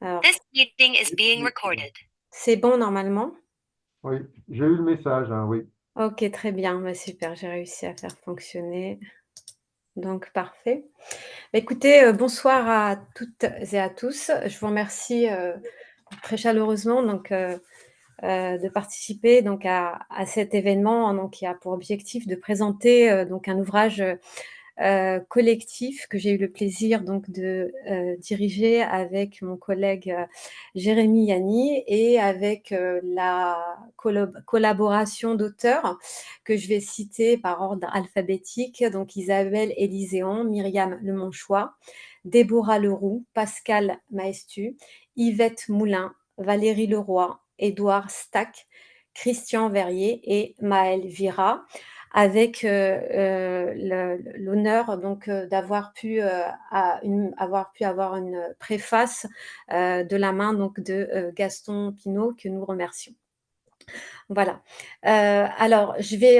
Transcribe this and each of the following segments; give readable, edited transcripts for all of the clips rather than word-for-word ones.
Alors, This meeting is oui, being oui, c'est bon. recorded. C'est bon normalement? Oui, j'ai eu le message, hein, oui. OK, très bien, bah, super, j'ai réussi à faire fonctionner, donc parfait. Bah, écoutez, bonsoir à toutes et à tous. Je vous remercie, très chaleureusement de participer à cet événement, donc qui a pour objectif de présenter, donc un ouvrage, collectif que j'ai eu le plaisir de, diriger avec mon collègue, Jérémy Yanni et avec, la collaboration d'auteurs que je vais citer par ordre alphabétique, donc Isabelle Élyséon, Myriam Lemonchois, Déborah Leroux, Pascal Maestu, Yvette Moulin, Valérie Leroy, Édouard Stack, Christian Verrier et Maëlle Vira avec, l'honneur d'avoir pu, avoir une préface, de la main de, Gaston Pinault que nous remercions. Voilà. Alors je vais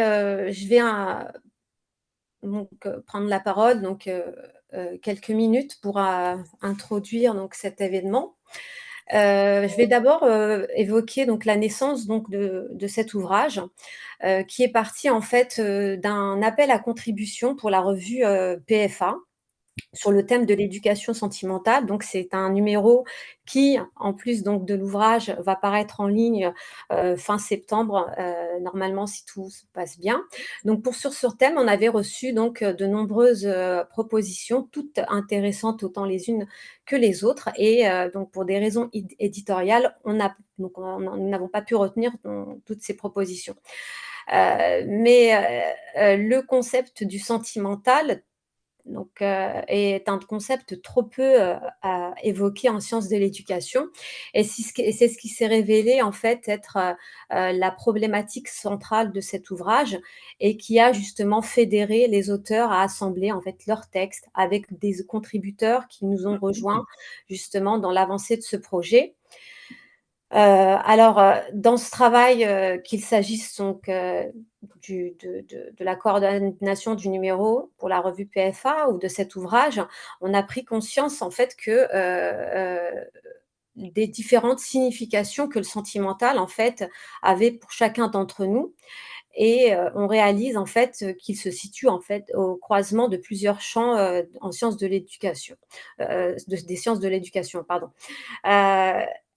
prendre la parole quelques minutes pour, introduire cet événement. Je vais d'abord, évoquer la naissance de cet ouvrage, qui est parti en fait, d'un appel à contribution pour la revue, PFA sur le thème de l'éducation sentimentale. Donc c'est un numéro qui, en plus de l'ouvrage, va paraître en ligne, fin septembre, normalement si tout se passe bien. Donc sur ce thème, on avait reçu de nombreuses, propositions, toutes intéressantes autant les unes que les autres et donc pour des raisons éditoriales, nous n'avons pas pu retenir toutes ces propositions. Le concept du sentimental est un concept trop peu, évoqué en sciences de l'éducation et c'est ce qui s'est révélé en fait être, la problématique centrale de cet ouvrage et qui a justement fédéré les auteurs à assembler en fait leurs textes avec des contributeurs qui nous ont rejoints justement dans l'avancée de ce projet. Dans ce travail, qu'il s'agisse du de la coordination du numéro pour la revue PFA ou de cet ouvrage, on a pris conscience en fait des différentes significations que le sentimental en fait avait pour chacun d'entre nous et on réalise en fait, qu'il se situe en fait au croisement de plusieurs champs, en sciences de l'éducation, des sciences de l'éducation, pardon.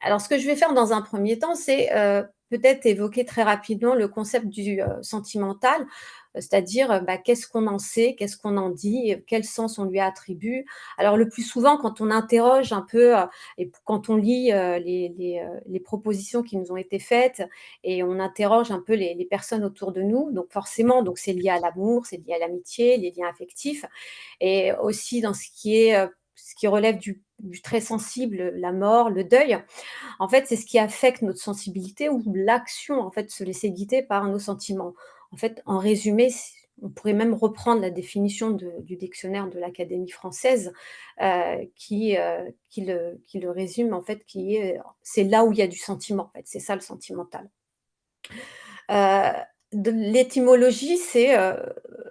Alors ce que je vais faire dans un premier temps, c'est, peut-être évoquer très rapidement le concept du, sentimental, c'est-à-dire, qu'est-ce qu'on en sait? Qu'est-ce qu'on en dit? Quel sens on lui attribue? Alors le plus souvent quand on interroge un peu, quand on lit, les propositions qui nous ont été faites et on interroge un peu les personnes autour de nous, donc forcément, c'est lié à l'amour, c'est lié à l'amitié, les liens affectifs et aussi dans ce qui relève du très sensible, la mort, le deuil. En fait, c'est ce qui affecte notre sensibilité ou l'action, en fait, de se laisser guider par nos sentiments. En fait, en résumé, on pourrait même reprendre la définition du dictionnaire de l'Académie française, qui le résume, en fait, qui est, c'est là où il y a du sentiment, en fait, c'est ça le sentimental. Heu, de l'étymologie,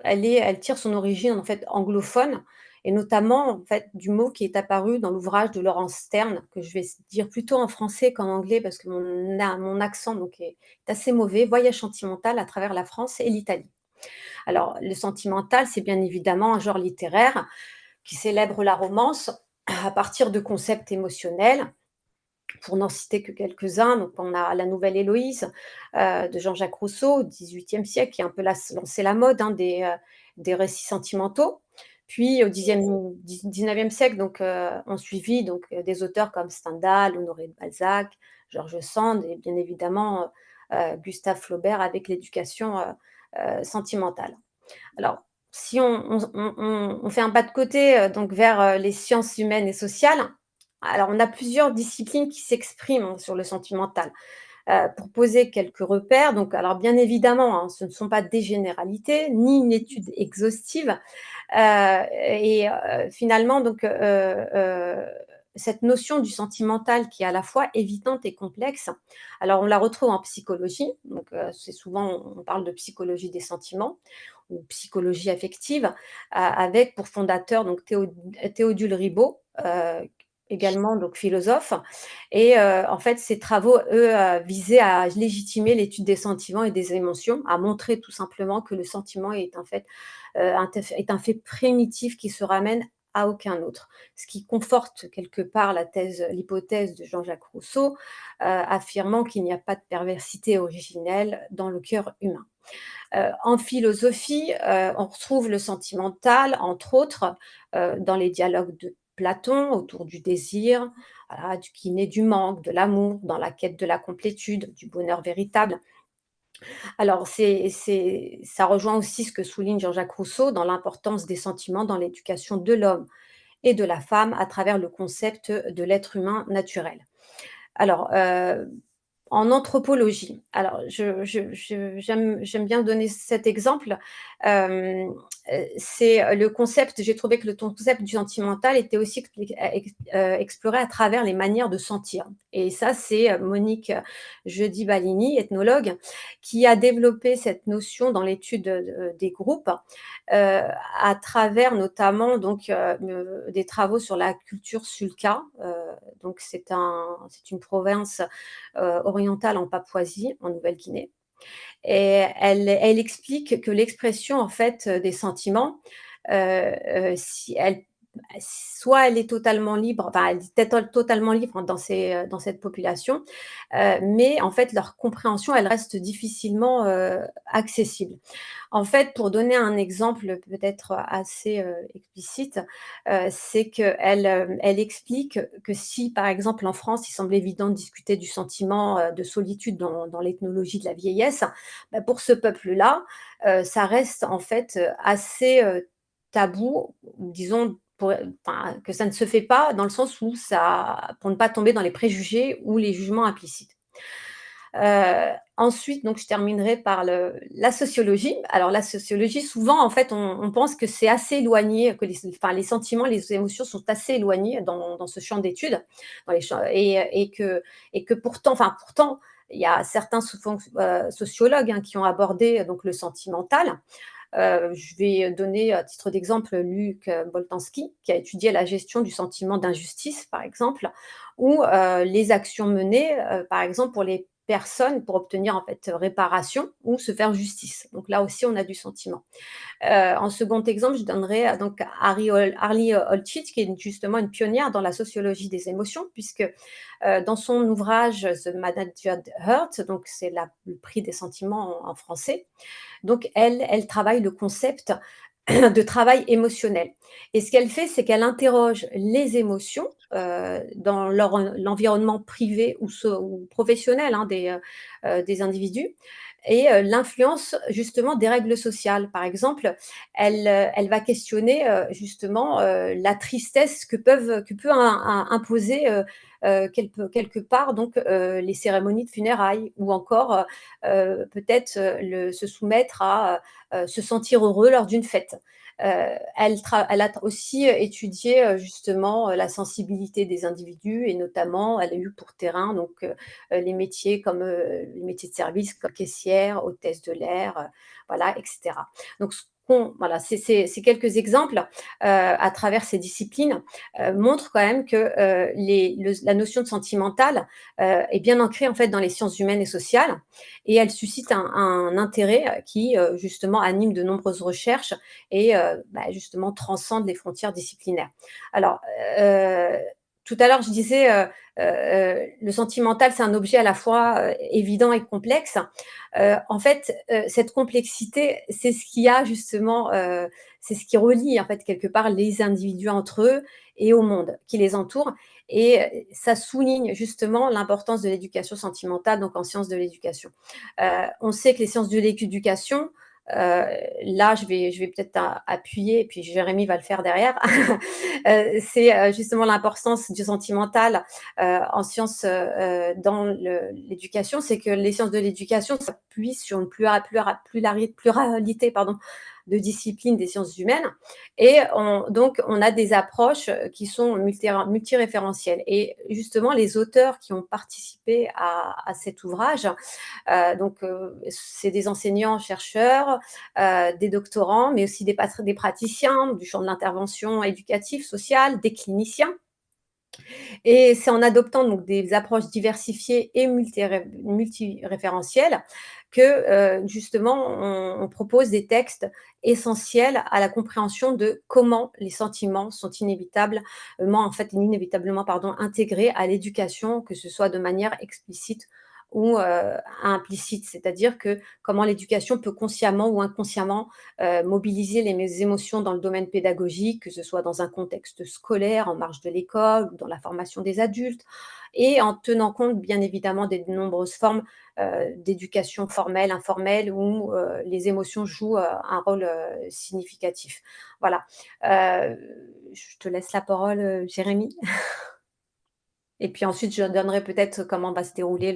elle tire son origine, en fait, anglophone et notamment, en fait, du mot qui est apparu dans l'ouvrage de Laurence Stern, que je vais dire plutôt en français qu'en anglais parce que mon accent est assez mauvais, Voyage sentimental à travers la France et l'Italie. Alors, le sentimental, c'est bien évidemment un genre littéraire qui célèbre la romance à partir de concepts émotionnels pour n'en citer que quelques-uns, donc on a La Nouvelle Héloïse, de Jean-Jacques Rousseau au XVIIIe siècle, qui a un peu lancé la mode, des récits sentimentaux. Puis au 19e siècle, ont suivi des auteurs comme Stendhal, Honoré de Balzac, George Sand et bien évidemment, Gustave Flaubert avec l'éducation, sentimentale. Alors, si on fait un pas de côté, vers, les sciences humaines et sociales, alors on a plusieurs disciplines qui s'expriment, sur le sentimental. Pour poser quelques repères, alors bien évidemment, ce ne sont pas des généralités, ni une étude exhaustive, finalement cette notion du sentimental qui est à la fois évidente et complexe, alors on la retrouve en psychologie, c'est souvent on parle de psychologie des sentiments ou psychologie affective, avec pour fondateur Théodule Ribot, également donc philosophe et en fait ses travaux, eux, visaient à légitimer l'étude des sentiments et des émotions, à montrer tout simplement que le sentiment est un fait primitif qui se ramène à aucun autre. Ce qui conforte quelque part l'hypothèse de Jean-Jacques Rousseau, affirmant qu'il n'y a pas de perversité originelle dans le cœur humain. En philosophie, on retrouve le sentimental, entre autres, dans les dialogues de Platon autour du désir, voilà, qui naît du manque, de l'amour, dans la quête de la complétude, du bonheur véritable. Alors ça rejoint aussi ce que souligne Jean-Jacques Rousseau dans l'importance des sentiments dans l'éducation de l'homme et de la femme à travers le concept de l'être humain naturel. Alors, en anthropologie, alors j'aime bien donner cet exemple, hem, c'est le concept j'ai trouvé que le concept du sentimental était aussi exploré à travers les manières de sentir et ça, c'est, Monique Jeudi-Ballini, ethnologue, qui a développé cette notion dans l'étude, des groupes, à travers notamment donc, des travaux sur la culture Sulka, donc c'est une province orientale en Papouasie, en Nouvelle-Guinée. Et elle explique que l'expression en fait des sentiments, si elle soit elle est totalement libre, enfin elle est totalement libre dans cette population, mais en fait leur compréhension elle reste difficilement accessible. En fait, pour donner un exemple peut-être assez, explicite, c'est qu'elle explique que si, par exemple, en France, il semble évident de discuter du sentiment, de solitude dans l'ethnologie de la vieillesse, bah, pour ce peuple-là, ça reste en fait, assez, tabou, disons enfin, que ça ne se fait pas dans le sens où ça pour ne pas tomber dans les préjugés ou les jugements implicites. Ensuite, donc je terminerai par la sociologie. Alors la sociologie, souvent, en fait, on pense que c'est assez éloigné, que les sentiments, les émotions sont assez éloignés dans ce champ d'études, dans les champs et que pourtant, il y a certains sociologues, hein, qui ont abordé donc le sentimental. Je vais donner à titre d'exemple Luc Boltanski, qui a étudié la gestion du sentiment d'injustice, par exemple, ou les actions menées, par exemple, pour les personnes pour obtenir en fait réparation ou se faire justice. Donc là aussi, on a du sentiment. En second exemple, je donnerai donc Harley Holtich, qui est justement une pionnière dans la sociologie des émotions, puisque dans son ouvrage The Managed Hurt, donc c'est le prix des sentiments en français, donc elle travaille le concept de travail émotionnel et ce qu'elle fait, c'est qu'elle interroge les émotions, dans l'environnement privé ou professionnel, hein, des individus et l'influence justement des règles sociales. Par exemple, elle va questionner, justement, la tristesse que peut imposer, quelque part donc les cérémonies de funérailles ou encore, peut-être, se soumettre à, se sentir heureux lors d'une fête. Elle a aussi étudié, justement, la sensibilité des individus et notamment elle a eu pour terrain donc les métiers comme, les métiers de service comme caissière, hôtesse de l'air, voilà et cetera. Donc voilà, ces quelques exemples, à travers ces disciplines, montrent quand même que, la notion de sentimental, est bien ancrée en fait dans les sciences humaines et sociales et elle suscite un intérêt qui, justement anime de nombreuses recherches et bah, justement transcende les frontières disciplinaires. Alors, tout à l'heure je disais, le sentimental, c'est un objet à la fois, évident et complexe. En fait, cette complexité, c'est ce qui a justement, c'est ce qui relie en fait quelque part les individus entre eux et au monde qui les entoure et ça souligne justement l'importance de l'éducation sentimentale, donc en sciences de l'éducation. On sait que les sciences de l'éducation, là je vais peut-être appuyer et puis Jérémy va le faire derrière. C'est, justement l'importance du sentimental, en sciences, dans l'éducation, c'est que les sciences de l'éducation s'appuient sur une pluralité pardon, de disciplines des sciences humaines et donc on a des approches qui sont multiréférentielles et justement les auteurs qui ont participé à cet ouvrage, donc c'est des enseignants chercheurs, des doctorants, mais aussi des praticiens du champ de l'intervention éducative, sociale, des cliniciens Et c'est en adoptant donc des approches diversifiées et multiréférentielles que, justement on propose des textes essentiels à la compréhension de comment les sentiments sont inévitablement pardon, intégrés à l'éducation, que ce soit de manière explicite ou, implicite. C'est-à-dire que comment l'éducation peut consciemment ou inconsciemment, mobiliser les émotions dans le domaine pédagogique, que ce soit dans un contexte scolaire, en marge de l'école ou dans la formation des adultes et en tenant compte bien évidemment des nombreuses formes, d'éducation formelle, informelle où, les émotions jouent, un rôle, significatif. Voilà, je te laisse la parole, Jérémie et puis ensuite je donnerai peut-être comment va se dérouler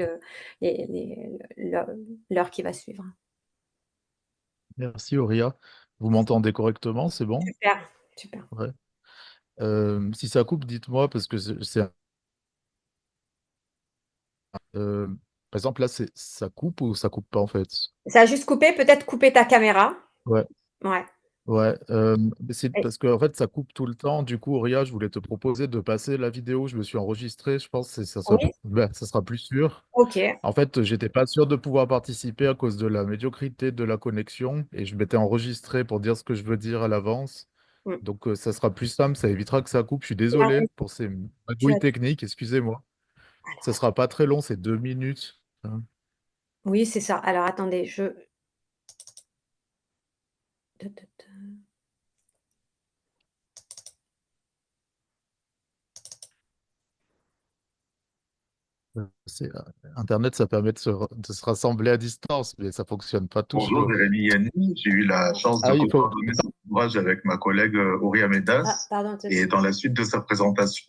l'heure qui va suivre. Merci Auria. Vous m'entendez correctement, c'est bon? Super, super. Ouais. Si ça coupe, dites-moi, parce que euh, par exemple, là, ça coupe ou ça coupe pas en fait? Ça a juste coupé, peut-être couper ta caméra. Ouais, Ouais. ouais. Mais c'est Et parce que en fait, ça coupe tout le temps. Du coup, Auria, je voulais te proposer de passer la vidéo. Je me suis enregistré. Je pense que oui, ça sera plus sûr. OK. En fait, j'étais pas sûr de pouvoir participer à cause de la médiocrité de la connexion et je m'étais enregistré pour dire ce que je veux dire à l'avance. Mmh. Donc, ça sera plus simple, ça évitera que ça coupe. Je suis Tu as désolé raison, pour ces tu magouilles as techniques, excusez-moi. Ça sera pas très long, c'est 2 minutes, hein. oui, c'est ça. Alors attendez, je ta ta ta. Internet, ça permet de se rassembler à distance, mais ça fonctionne pas Bonjour, toujours. Jérémy Yanni. J'ai eu la chance de Ah, coordonner cet ouvrage avec ma collègue Auria Ah Medas. pardon, Et dans la suite de sa présentation,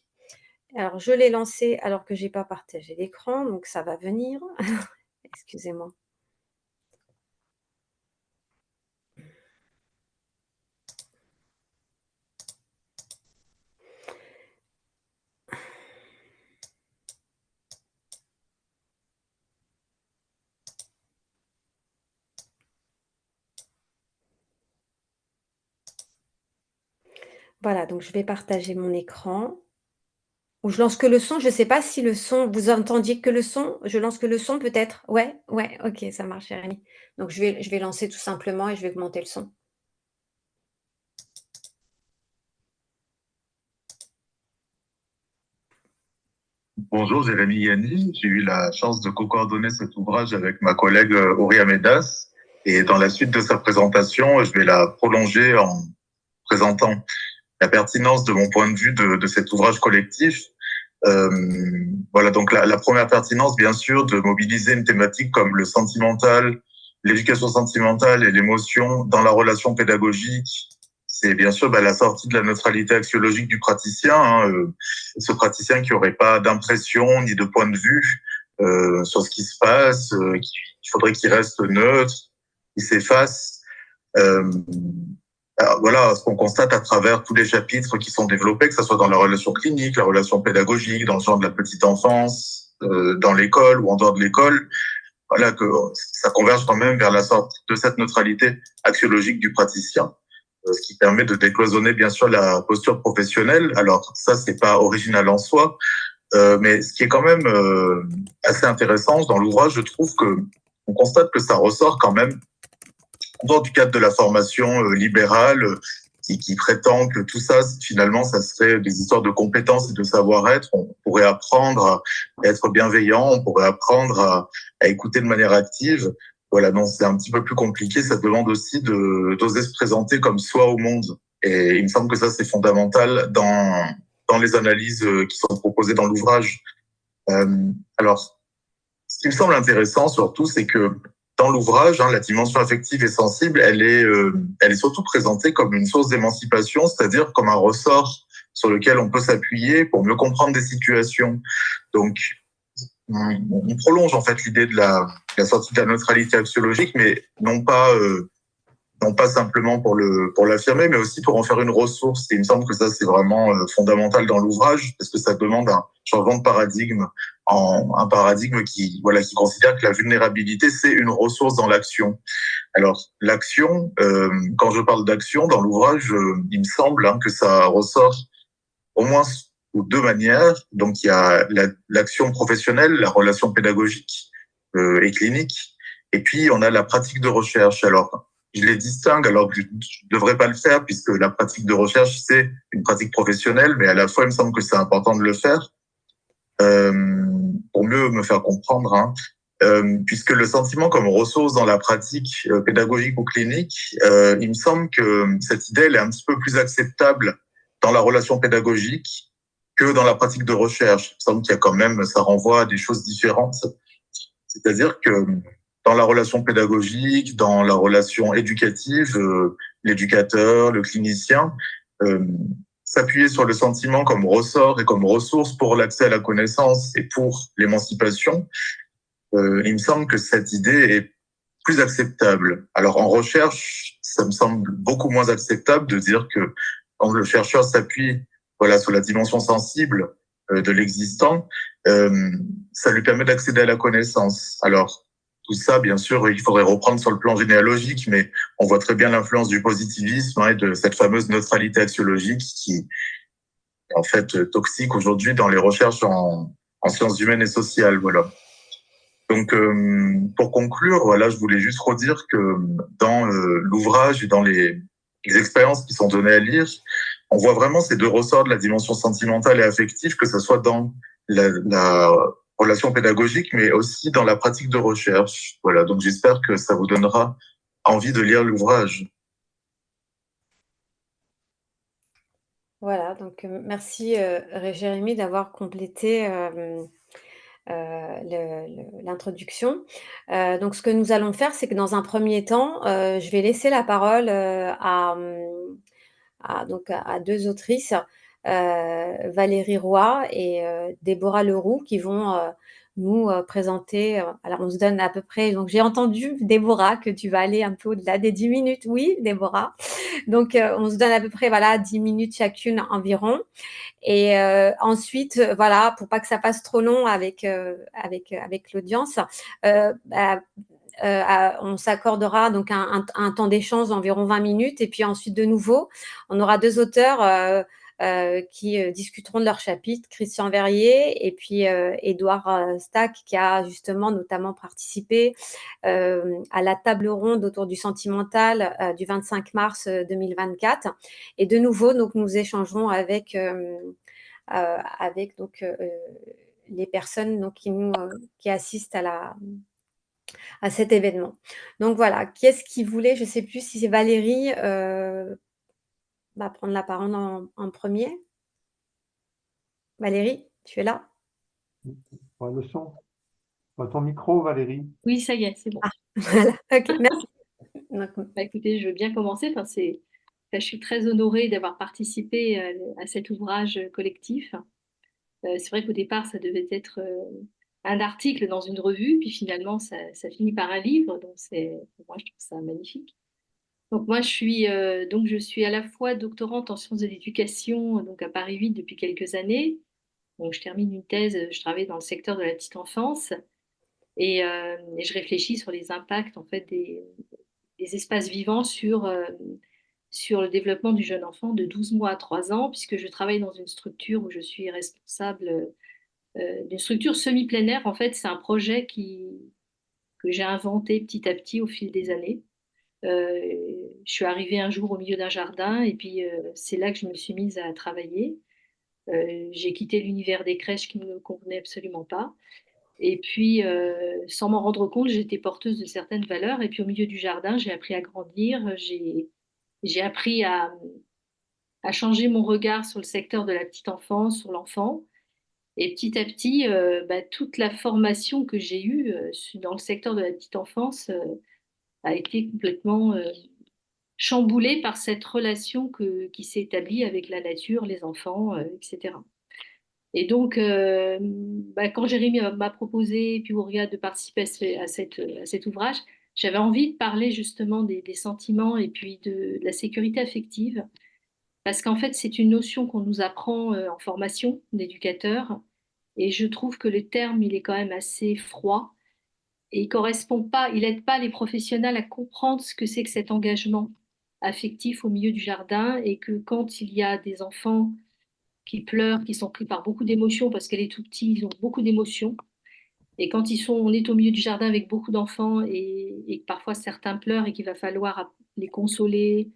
alors je l'ai lancé alors que j'ai pas partagé l'écran, donc ça va venir. Excusez-moi. Voilà, donc je vais partager mon écran ou je lance que le son, je sais pas si le son vous entendiez que le son? Je lance que le son peut-être? Ouais? Ouais, OK, ça marche Jérémy. Donc je vais lancer tout simplement et je vais augmenter le son. bonjour, Jérémy Yanni. J'ai eu la chance de co-coordonner cet ouvrage avec ma collègue Auria Medas. Et dans la suite de sa présentation, je vais la prolonger en présentant la pertinence de mon point de vue de cet ouvrage collectif. Voilà, donc la première pertinence, bien sûr, de mobiliser une thématique comme le sentimental, l'éducation sentimentale et l'émotion dans la relation pédagogique. C'est bien sûr la sortie de la neutralité axiologique du praticien, hein, ce praticien qui n'aurait pas d'impression ni de point de vue sur ce qui se passe, il faudrait qu'il reste neutre, qu'il s'efface. Euh, alors voilà ce qu'on constate à travers tous les chapitres qui sont développés, que ce soit dans la relation clinique, la relation pédagogique, dans le genre de la petite enfance, dans l'école ou en dehors de l'école. Voilà que ça converge quand même vers la sortie de cette neutralité axiologique du praticien, ce qui permet de décloisonner bien sûr la posture professionnelle. Alors ça, c'est pas original en soi, mais ce qui est quand même assez intéressant dans l'ouvrage, je trouve que on constate que ça ressort quand même en dehors du cadre de la formation libérale qui prétend que tout ça, finalement, ça serait des histoires de compétences et de savoir-être. On pourrait apprendre à être bienveillant, on pourrait apprendre à écouter de manière active. Voilà, non, c'est un petit peu plus compliqué. Ça demande aussi d'oser se présenter comme soi au monde. Et il me semble que ça, c'est fondamental dans les analyses qui sont proposées dans l'ouvrage. Alors, ce qui me semble intéressant surtout, c'est que dans l'ouvrage, la dimension affective et sensible, elle est surtout présentée comme une source d'émancipation, c'est-à-dire comme un ressort sur lequel on peut s'appuyer pour mieux comprendre des situations. Donc, on prolonge en fait l'idée de la sortie de la neutralité axiologique, mais non pas simplement pour l'affirmer, mais aussi pour en faire une ressource. Et il me semble que ça, c'est vraiment fondamental dans l'ouvrage, parce que ça demande un changement de paradigme, un paradigme qui considère que la vulnérabilité, c'est une ressource dans l'action. Alors, l'action, quand je parle d'action dans l'ouvrage, il me semble que ça ressort au moins ou deux manières. Donc, il y a l'action professionnelle, la relation pédagogique et clinique, et puis on a la pratique de recherche. Alors, je les distingue alors que je ne devrais pas le faire puisque la pratique de recherche, c'est une pratique professionnelle, mais à la fois, il me semble que c'est important de le faire pour mieux me faire comprendre, hein. Puisque le sentiment comme ressource dans la pratique pédagogique ou clinique, il me semble que cette idée elle est un petit peu plus acceptable dans la relation pédagogique que dans la pratique de recherche. Il me semble qu'il y a quand même, ça renvoie à des choses différentes. C'est-à-dire que dans la relation pédagogique, dans la relation éducative, l'éducateur, le clinicien, s'appuyer sur le sentiment comme ressort et comme ressource pour l'accès à la connaissance et pour l'émancipation, il me semble que cette idée est plus acceptable. Alors en recherche, ça me semble beaucoup moins acceptable de dire que quand le chercheur s'appuie sur la dimension sensible de l'existant, ça lui permet d'accéder à la connaissance. Alors tout ça, bien sûr, il faudrait reprendre sur le plan généalogique, mais on voit très bien l'influence du positivisme et de cette fameuse neutralité axiologique qui est en fait toxique aujourd'hui dans les recherches en sciences humaines et sociales. Voilà. Donc, pour conclure, voilà, je voulais juste redire que dans l'ouvrage et dans les expériences qui sont données à lire, on voit vraiment ces deux ressorts de la dimension sentimentale et affective, que ce soit dans la relation pédagogique, mais aussi dans la pratique de recherche. Voilà, donc j'espère que ça vous donnera envie de lire l'ouvrage. Voilà, donc merci Jérémy d'avoir complété l'introduction. Donc ce que nous allons faire, c'est que dans un premier temps, je vais laisser la parole à deux autrices, Valérie Roy et Déborah Leroux, qui vont nous présenter. Alors, on se donne à peu près. Donc, j'ai entendu, Déborah, que tu vas aller un peu au-delà des 10 minutes. Oui, Déborah. Donc, on se donne à peu près 10 minutes chacune environ. Et ensuite, voilà, pour pas que ça passe trop long avec l'audience, on s'accordera donc un temps d'échange d'environ 20 minutes. Et puis ensuite, de nouveau, on aura deux auteurs qui discuteront de leur chapitre, Christian Verrier et puis Édouard Stack, qui a justement notamment participé à la table ronde autour du sentimental du 25 mars 2024. Et de nouveau, donc, nous échangerons avec donc, les personnes donc, qui assistent à cet événement. Donc voilà, qui est-ce qui voulait, je ne sais plus si c'est Valérie, va prendre la parole en premier. Valérie, tu es là? Le son. Ton micro, Valérie. Oui, ça y est, c'est bon. Ah, voilà, ok, merci. Écoutez, je veux bien commencer. Je suis très honorée d'avoir participé à cet ouvrage collectif. C'est vrai qu'au départ, ça devait être un article dans une revue, puis finalement, ça finit par un livre. Donc, pour moi, je trouve ça magnifique. Donc, moi, je suis à la fois doctorante en sciences de l'éducation, donc à Paris 8 depuis quelques années. Donc, je termine une thèse, je travaille dans le secteur de la petite enfance et je réfléchis sur les impacts en fait des espaces vivants sur le développement du jeune enfant de 12 mois à 3 ans, puisque je travaille dans une structure où je suis responsable d'une structure semi-plein air. En fait, c'est un projet que j'ai inventé petit à petit au fil des années. Je suis arrivée un jour au milieu d'un jardin et puis c'est là que je me suis mise à travailler. J'ai quitté l'univers des crèches qui ne me convenait absolument pas. Et puis, sans m'en rendre compte, j'étais porteuse de certaines valeurs. Et puis, au milieu du jardin, j'ai appris à grandir. J'ai appris à changer mon regard sur le secteur de la petite enfance, sur l'enfant. Et petit à petit, toute la formation que j'ai eue dans le secteur de la petite enfance a été complètement chamboulée par cette relation qui s'est établie avec la nature, les enfants, etc. Et donc, quand Jérémy m'a proposé, puis Ouria, de participer à cet ouvrage, j'avais envie de parler justement des sentiments et puis de la sécurité affective, parce qu'en fait, c'est une notion qu'on nous apprend en formation d'éducateur, et je trouve que le terme, il est quand même assez froid, et il correspond pas, il aide pas les professionnels à comprendre ce que c'est que cet engagement affectif au milieu du jardin, et que quand il y a des enfants qui pleurent, qui sont pris par beaucoup d'émotions parce qu'elle est tout petite, ils ont beaucoup d'émotions. Et quand on est au milieu du jardin avec beaucoup d'enfants et que parfois certains pleurent et qu'il va falloir les consoler,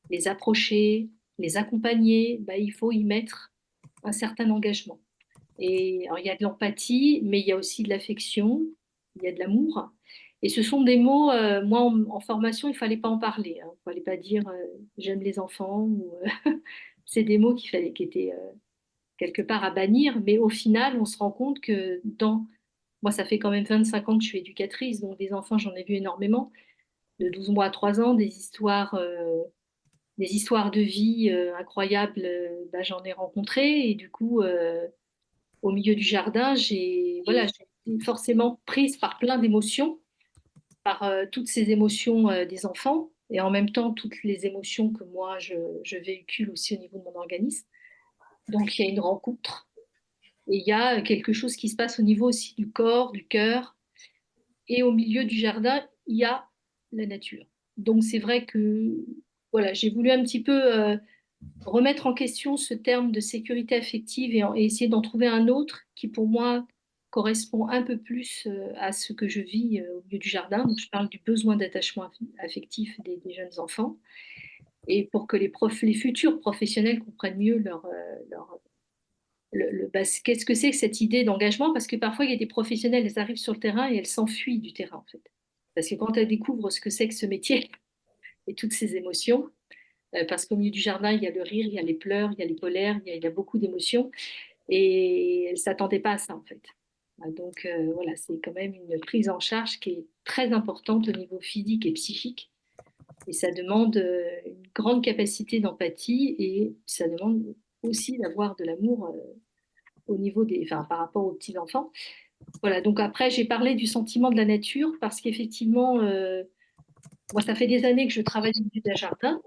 les approcher, les accompagner, bah, il faut y mettre un certain engagement. Et alors, il y a de l'empathie, mais il y a aussi de l'affection, il y a de l'amour. Et ce sont des mots, moi en formation, il fallait pas en parler. Hein. Il fallait pas dire j'aime les enfants. C'est des mots qui étaient quelque part à bannir, mais au final, on se rend compte que moi, ça fait quand même 25 ans que je suis éducatrice, donc des enfants, j'en ai vu énormément, de 12 mois à 3 ans, des histoires de vie incroyables, bah, j'en ai rencontré. Et du coup, au milieu du jardin, j'ai été forcément prise par plein d'émotions, par toutes ces émotions des enfants, et en même temps toutes les émotions que moi, je véhicule aussi au niveau de mon organisme. Donc, il y a une rencontre. Et il y a quelque chose qui se passe au niveau aussi du corps, du cœur. Et au milieu du jardin, il y a la nature. Donc c'est vrai que voilà, j'ai voulu un petit peu remettre en question ce terme de sécurité affective et essayer d'en trouver un autre qui pour moi correspond un peu plus à ce que je vis au milieu du jardin. Donc je parle du besoin d'attachement affectif des jeunes enfants et pour que les futurs professionnels comprennent mieux qu'est-ce que c'est que cette idée d'engagement? Parce que parfois, il y a des professionnels, elles arrivent sur le terrain et elles s'enfuient du terrain, en fait. Parce que quand elles découvrent ce que c'est que ce métier et toutes ces émotions, parce qu'au milieu du jardin, il y a le rire, il y a les pleurs, il y a les colères, il y a beaucoup d'émotions, et elles ne s'attendaient pas à ça, en fait. Donc, voilà, c'est quand même une prise en charge qui est très importante au niveau physique et psychique. Et ça demande une grande capacité d'empathie et ça demande aussi d'avoir de l'amour au niveau enfin, par rapport aux petits-enfants. Voilà, donc après, j'ai parlé du sentiment de la nature parce qu'effectivement, moi, ça fait des années que je travaille au milieu d'un jardin.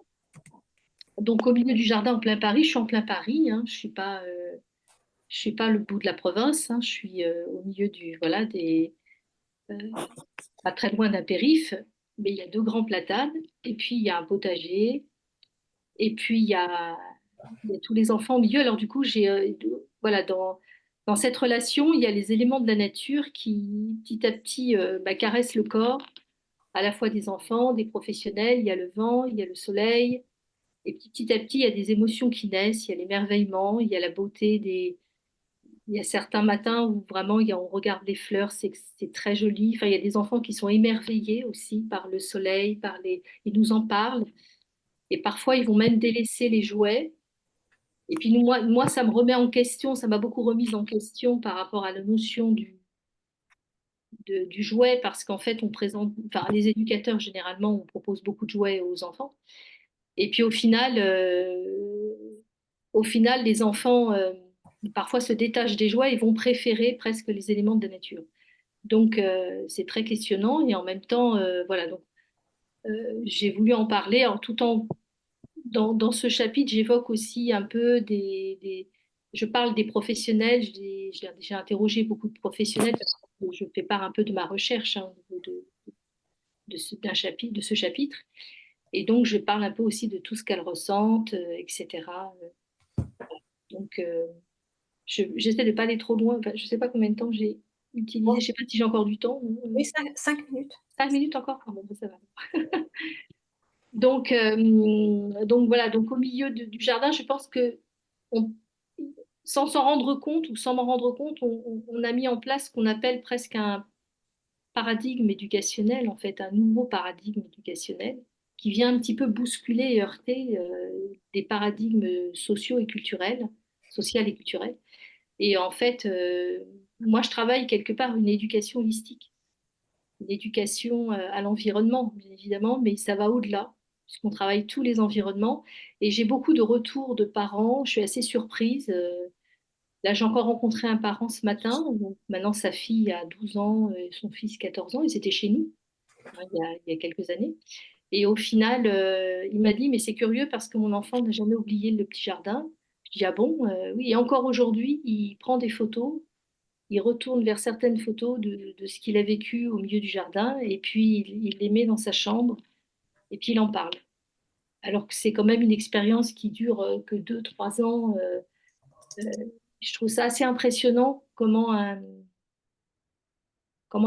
Donc, au milieu du jardin, en plein Paris, je suis en plein Paris. Hein, je suis pas le bout de la province. Hein, je suis au milieu voilà, euh, pas très loin d'un périph', mais il y a deux grands platanes. Et puis, il y a un potager. Et puis, il y a tous les enfants au milieu. Alors, du coup, voilà, dans cette relation, il y a les éléments de la nature qui, petit à petit, bah, caressent le corps, à la fois des enfants, des professionnels. Il y a le vent, il y a le soleil. Et puis, petit à petit, il y a des émotions qui naissent. Il y a l'émerveillement, il y a la beauté Il y a certains matins où vraiment, on regarde les fleurs, c'est très joli. Enfin, il y a des enfants qui sont émerveillés aussi par le soleil, ils nous en parlent. Et parfois, ils vont même délaisser les jouets. Et puis moi, ça me remet en question, ça m'a beaucoup remise en question par rapport à la notion du jouet, parce qu'en fait, enfin, les éducateurs, généralement, on propose beaucoup de jouets aux enfants. Et puis au final, les enfants, parfois se détachent des jouets et vont préférer presque les éléments de la nature. Donc, c'est très questionnant et en même temps, voilà, donc, j'ai voulu en parler tout en dans ce chapitre, j'évoque aussi un peu je parle des professionnels, j'ai interrogé beaucoup de professionnels parce que je fais part un peu de ma recherche hein, au niveau de ce chapitre. Et donc, je parle un peu aussi de tout ce qu'elles ressentent, etc. Donc, j'essaie de ne pas aller trop loin. Enfin, je ne sais pas combien de temps j'ai utilisé. Je ne sais pas si j'ai encore du temps. Oui, 5 minutes. 5 minutes encore? Ah bon, ben, ça va. Donc voilà, donc au milieu du jardin, je pense que on- sans s'en rendre compte ou sans m'en rendre compte, on a mis en place ce qu'on appelle presque un paradigme éducationnel, en fait, un nouveau paradigme éducationnel qui vient un petit peu bousculer et heurter des paradigmes sociaux et culturels, social et culturels. Et en fait, moi, je travaille quelque part une éducation holistique, une éducation à l'environnement, bien évidemment, mais ça va au-delà, puisqu'on travaille tous les environnements. Et j'ai beaucoup de retours de parents, je suis assez surprise. Là, j'ai encore rencontré un parent ce matin, donc maintenant sa fille a 12 ans et son fils 14 ans, ils étaient chez nous hein, il y a quelques années. Et au final, il m'a dit, mais c'est curieux parce que mon enfant n'a jamais oublié le petit jardin. Je dis, ah bon, oui, et encore aujourd'hui, il prend des photos, il retourne vers certaines photos de ce qu'il a vécu au milieu du jardin, et puis il les met dans sa chambre, et puis il en parle. Alors que c'est quand même une expérience qui dure que 2, 3 ans. Je trouve ça assez impressionnant comment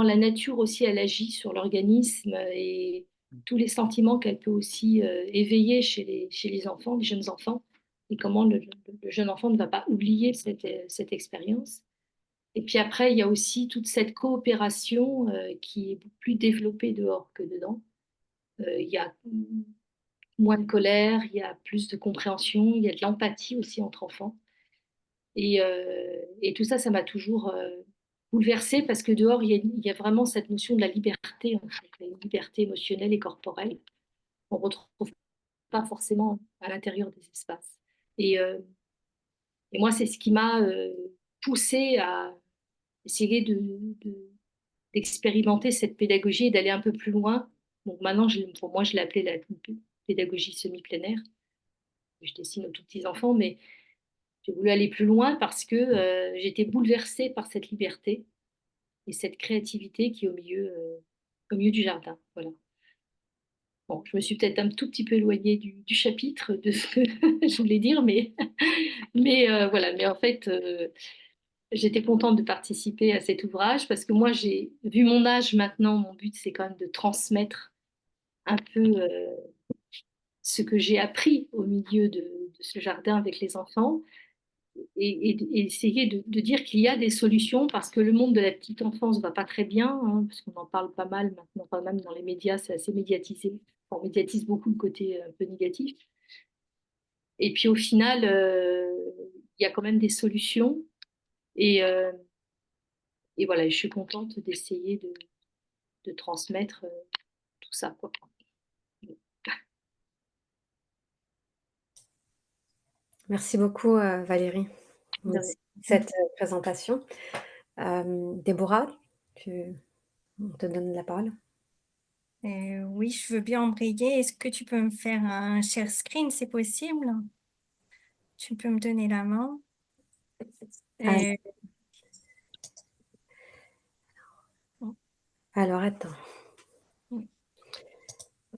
la nature aussi, elle agit sur l'organisme et tous les sentiments qu'elle peut aussi éveiller chez les enfants, les jeunes enfants, et comment le jeune enfant ne va pas oublier cette expérience. Et puis après, il y a aussi toute cette coopération qui est beaucoup plus développée dehors que dedans. Il y a moins de colère, il y a plus de compréhension, il y a de l'empathie aussi entre enfants. Et tout ça, ça m'a toujours bouleversée parce que dehors, il y a vraiment cette notion de la liberté, en fait, la liberté émotionnelle et corporelle qu'on ne retrouve pas forcément à l'intérieur des espaces. Et, euh, et moi, c'est ce qui m'a poussée à essayer d'expérimenter cette pédagogie et d'aller un peu plus loin. Donc maintenant, pour moi, je l'ai appelée la pédagogie semi-plein air. Je dessine aux tout petits enfants, mais j'ai voulu aller plus loin parce que j'étais bouleversée par cette liberté et cette créativité qui est au milieu du jardin. Voilà. Bon, je me suis peut-être un tout petit peu éloignée du chapitre de ce que je voulais dire, mais voilà. Mais en fait, j'étais contente de participer à cet ouvrage parce que moi, j'ai vu mon âge maintenant, mon but, c'est quand même de transmettre un peu ce que j'ai appris au milieu de ce jardin avec les enfants et essayer de dire qu'il y a des solutions parce que le monde de la petite enfance ne va pas très bien, hein, parce qu'on en parle pas mal maintenant, quand même dans les médias, c'est assez médiatisé. On médiatise beaucoup le côté un peu négatif. Et puis au final, il y a quand même des solutions. Et, euh, et voilà, je suis contente d'essayer de transmettre tout ça, quoi. Merci beaucoup, Valérie, pour De rien. cette présentation. Déborah, on te donne la parole. Oui, je veux bien embrayer. Est-ce que tu peux me faire un share screen, c'est possible? Tu peux me donner la main? Ah. Bon. Alors, attends. Oui.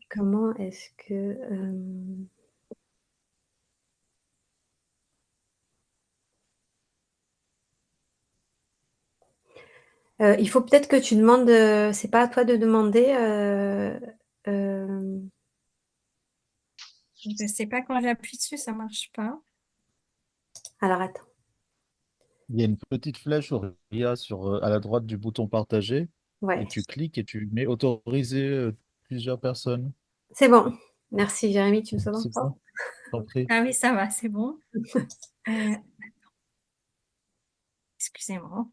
Comment est-ce que... il faut peut-être que tu demandes... c'est pas à toi de demander... Je ne sais pas, quand j'appuie dessus, ça ne marche pas. Alors, attends. Il y a une petite flèche Aurélia à la droite du bouton partager Ouais, et tu cliques et tu mets autoriser plusieurs personnes. c'est bon. Merci, Jérémy, tu me sauves. C'est bon, t'en prie. Ah oui, ça va, c'est bon. Euh, Excusez-moi.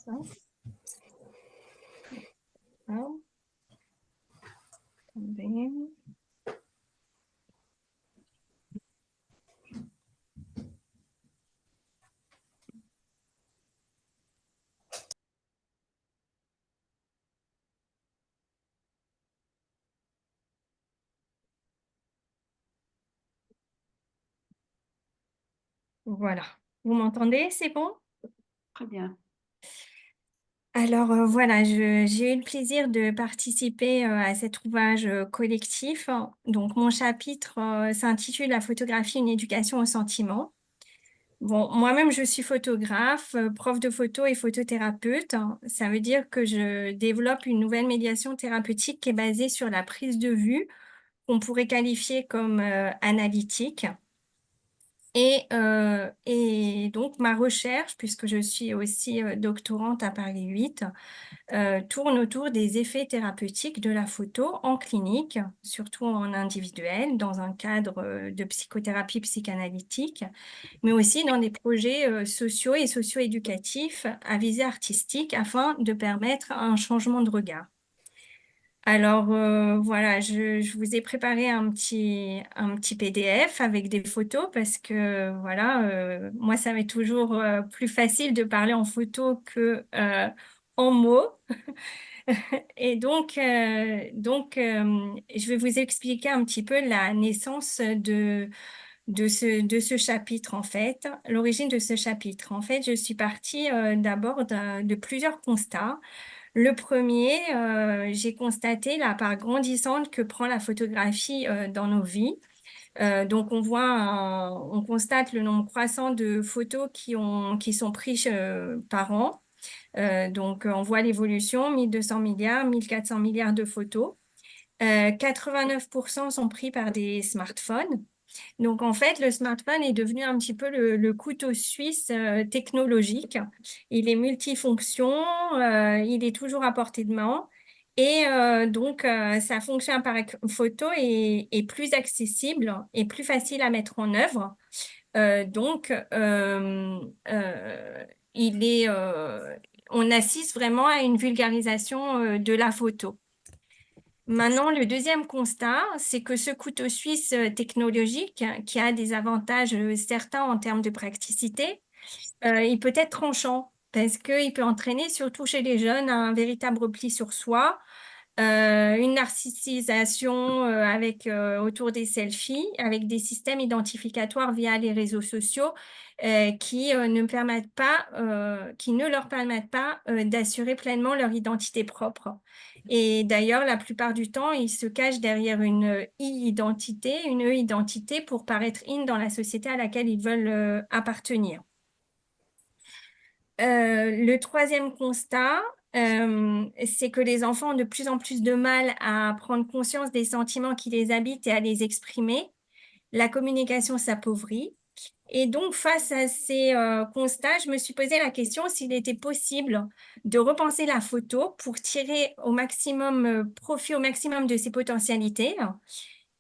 Ça. Ça. Attendez. Voilà. Vous m'entendez? C'est bon? Très bien. Alors voilà, j'ai eu le plaisir de participer à cet ouvrage collectif. Donc mon chapitre s'intitule La photographie, une éducation au sentiment. Bon, moi-même je suis photographe, prof de photo et photothérapeute. Ça veut dire que je développe une nouvelle médiation thérapeutique qui est basée sur la prise de vue, qu'on pourrait qualifier comme analytique. Et donc ma recherche, puisque je suis aussi doctorante à Paris 8, tourne autour des effets thérapeutiques de la photo en clinique, surtout en individuel, dans un cadre de psychothérapie psychanalytique, mais aussi dans des projets sociaux et socio-éducatifs à visée artistique afin de permettre un changement de regard. Alors voilà, je vous ai préparé un petit PDF avec des photos parce que voilà, moi ça m'est toujours plus facile de parler en photo que en mots. Et donc, je vais vous expliquer un petit peu la naissance de ce chapitre, en fait, l'origine de ce chapitre. En fait, je suis partie d'abord de plusieurs constats. Le premier, j'ai constaté la part grandissante que prend la photographie dans nos vies. Donc, on constate le nombre croissant de photos qui sont prises par an. Donc, on voit l'évolution, 1200 milliards, 1400 milliards de photos. 89% sont pris par des smartphones. Donc, en fait, le smartphone est devenu un petit peu le couteau suisse technologique. Il est multifonction, il est toujours à portée de main. Et donc, sa fonction appareil photo est plus accessible et plus facile à mettre en œuvre. Donc, il est, on assiste vraiment à une vulgarisation de la photo. Maintenant, le deuxième constat, c'est que ce couteau suisse technologique, qui a des avantages certains en termes de praticité, il peut être tranchant parce qu'il peut entraîner, surtout chez les jeunes, un véritable repli sur soi, une narcissisation autour des selfies, avec des systèmes identificatoires via les réseaux sociaux qui ne leur permettent pas d'assurer pleinement leur identité propre. Et d'ailleurs, la plupart du temps, ils se cachent derrière une e-identité pour paraître in dans la société à laquelle ils veulent appartenir. Le troisième constat, c'est que les enfants ont de plus en plus de mal à prendre conscience des sentiments qui les habitent et à les exprimer. La communication s'appauvrit. Et donc, face à ces constats, je me suis posé la question s'il était possible de repenser la photo pour tirer au maximum profit au maximum de ses potentialités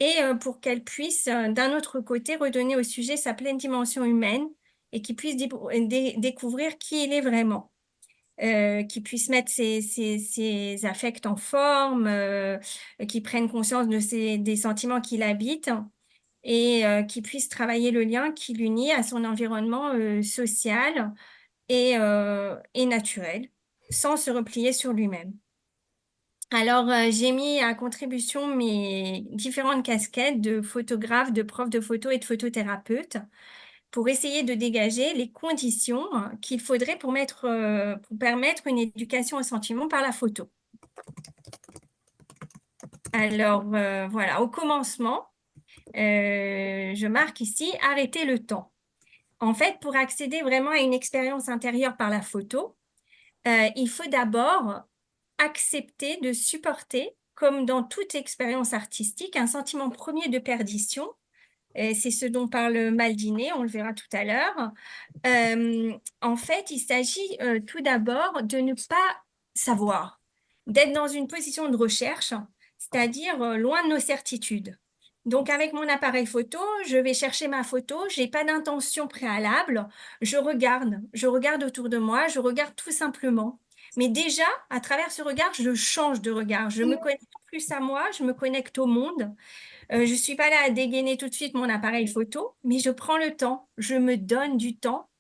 et pour qu'elle puisse, d'un autre côté, redonner au sujet sa pleine dimension humaine et qu'il puisse découvrir qui il est vraiment. Qui puisse mettre ses affects en forme, qui prenne conscience des sentiments qui l'habitent et qui puisse travailler le lien qui l'unit à son environnement social et naturel, sans se replier sur lui-même. Alors, j'ai mis à contribution mes différentes casquettes de photographe, de prof de photo et de photothérapeute pour essayer de dégager les conditions qu'il faudrait pour permettre une éducation au sentiment par la photo. Alors, voilà, au commencement, je marque ici « Arrêter le temps ». En fait, pour accéder vraiment à une expérience intérieure par la photo, il faut d'abord accepter de supporter, comme dans toute expérience artistique, un sentiment premier de perdition. C'est ce dont parle Maldini, on le verra tout à l'heure. En fait, il s'agit tout d'abord de ne pas savoir, d'être dans une position de recherche, c'est-à-dire loin de nos certitudes. Donc, avec mon appareil photo, je vais chercher ma photo, je n'ai pas d'intention préalable, je regarde autour de moi, je regarde tout simplement. Mais déjà, à travers ce regard, je change de regard, je me connecte plus à moi, je me connecte au monde. Je ne suis pas là à dégainer tout de suite mon appareil photo, mais je prends le temps, je me donne du temps.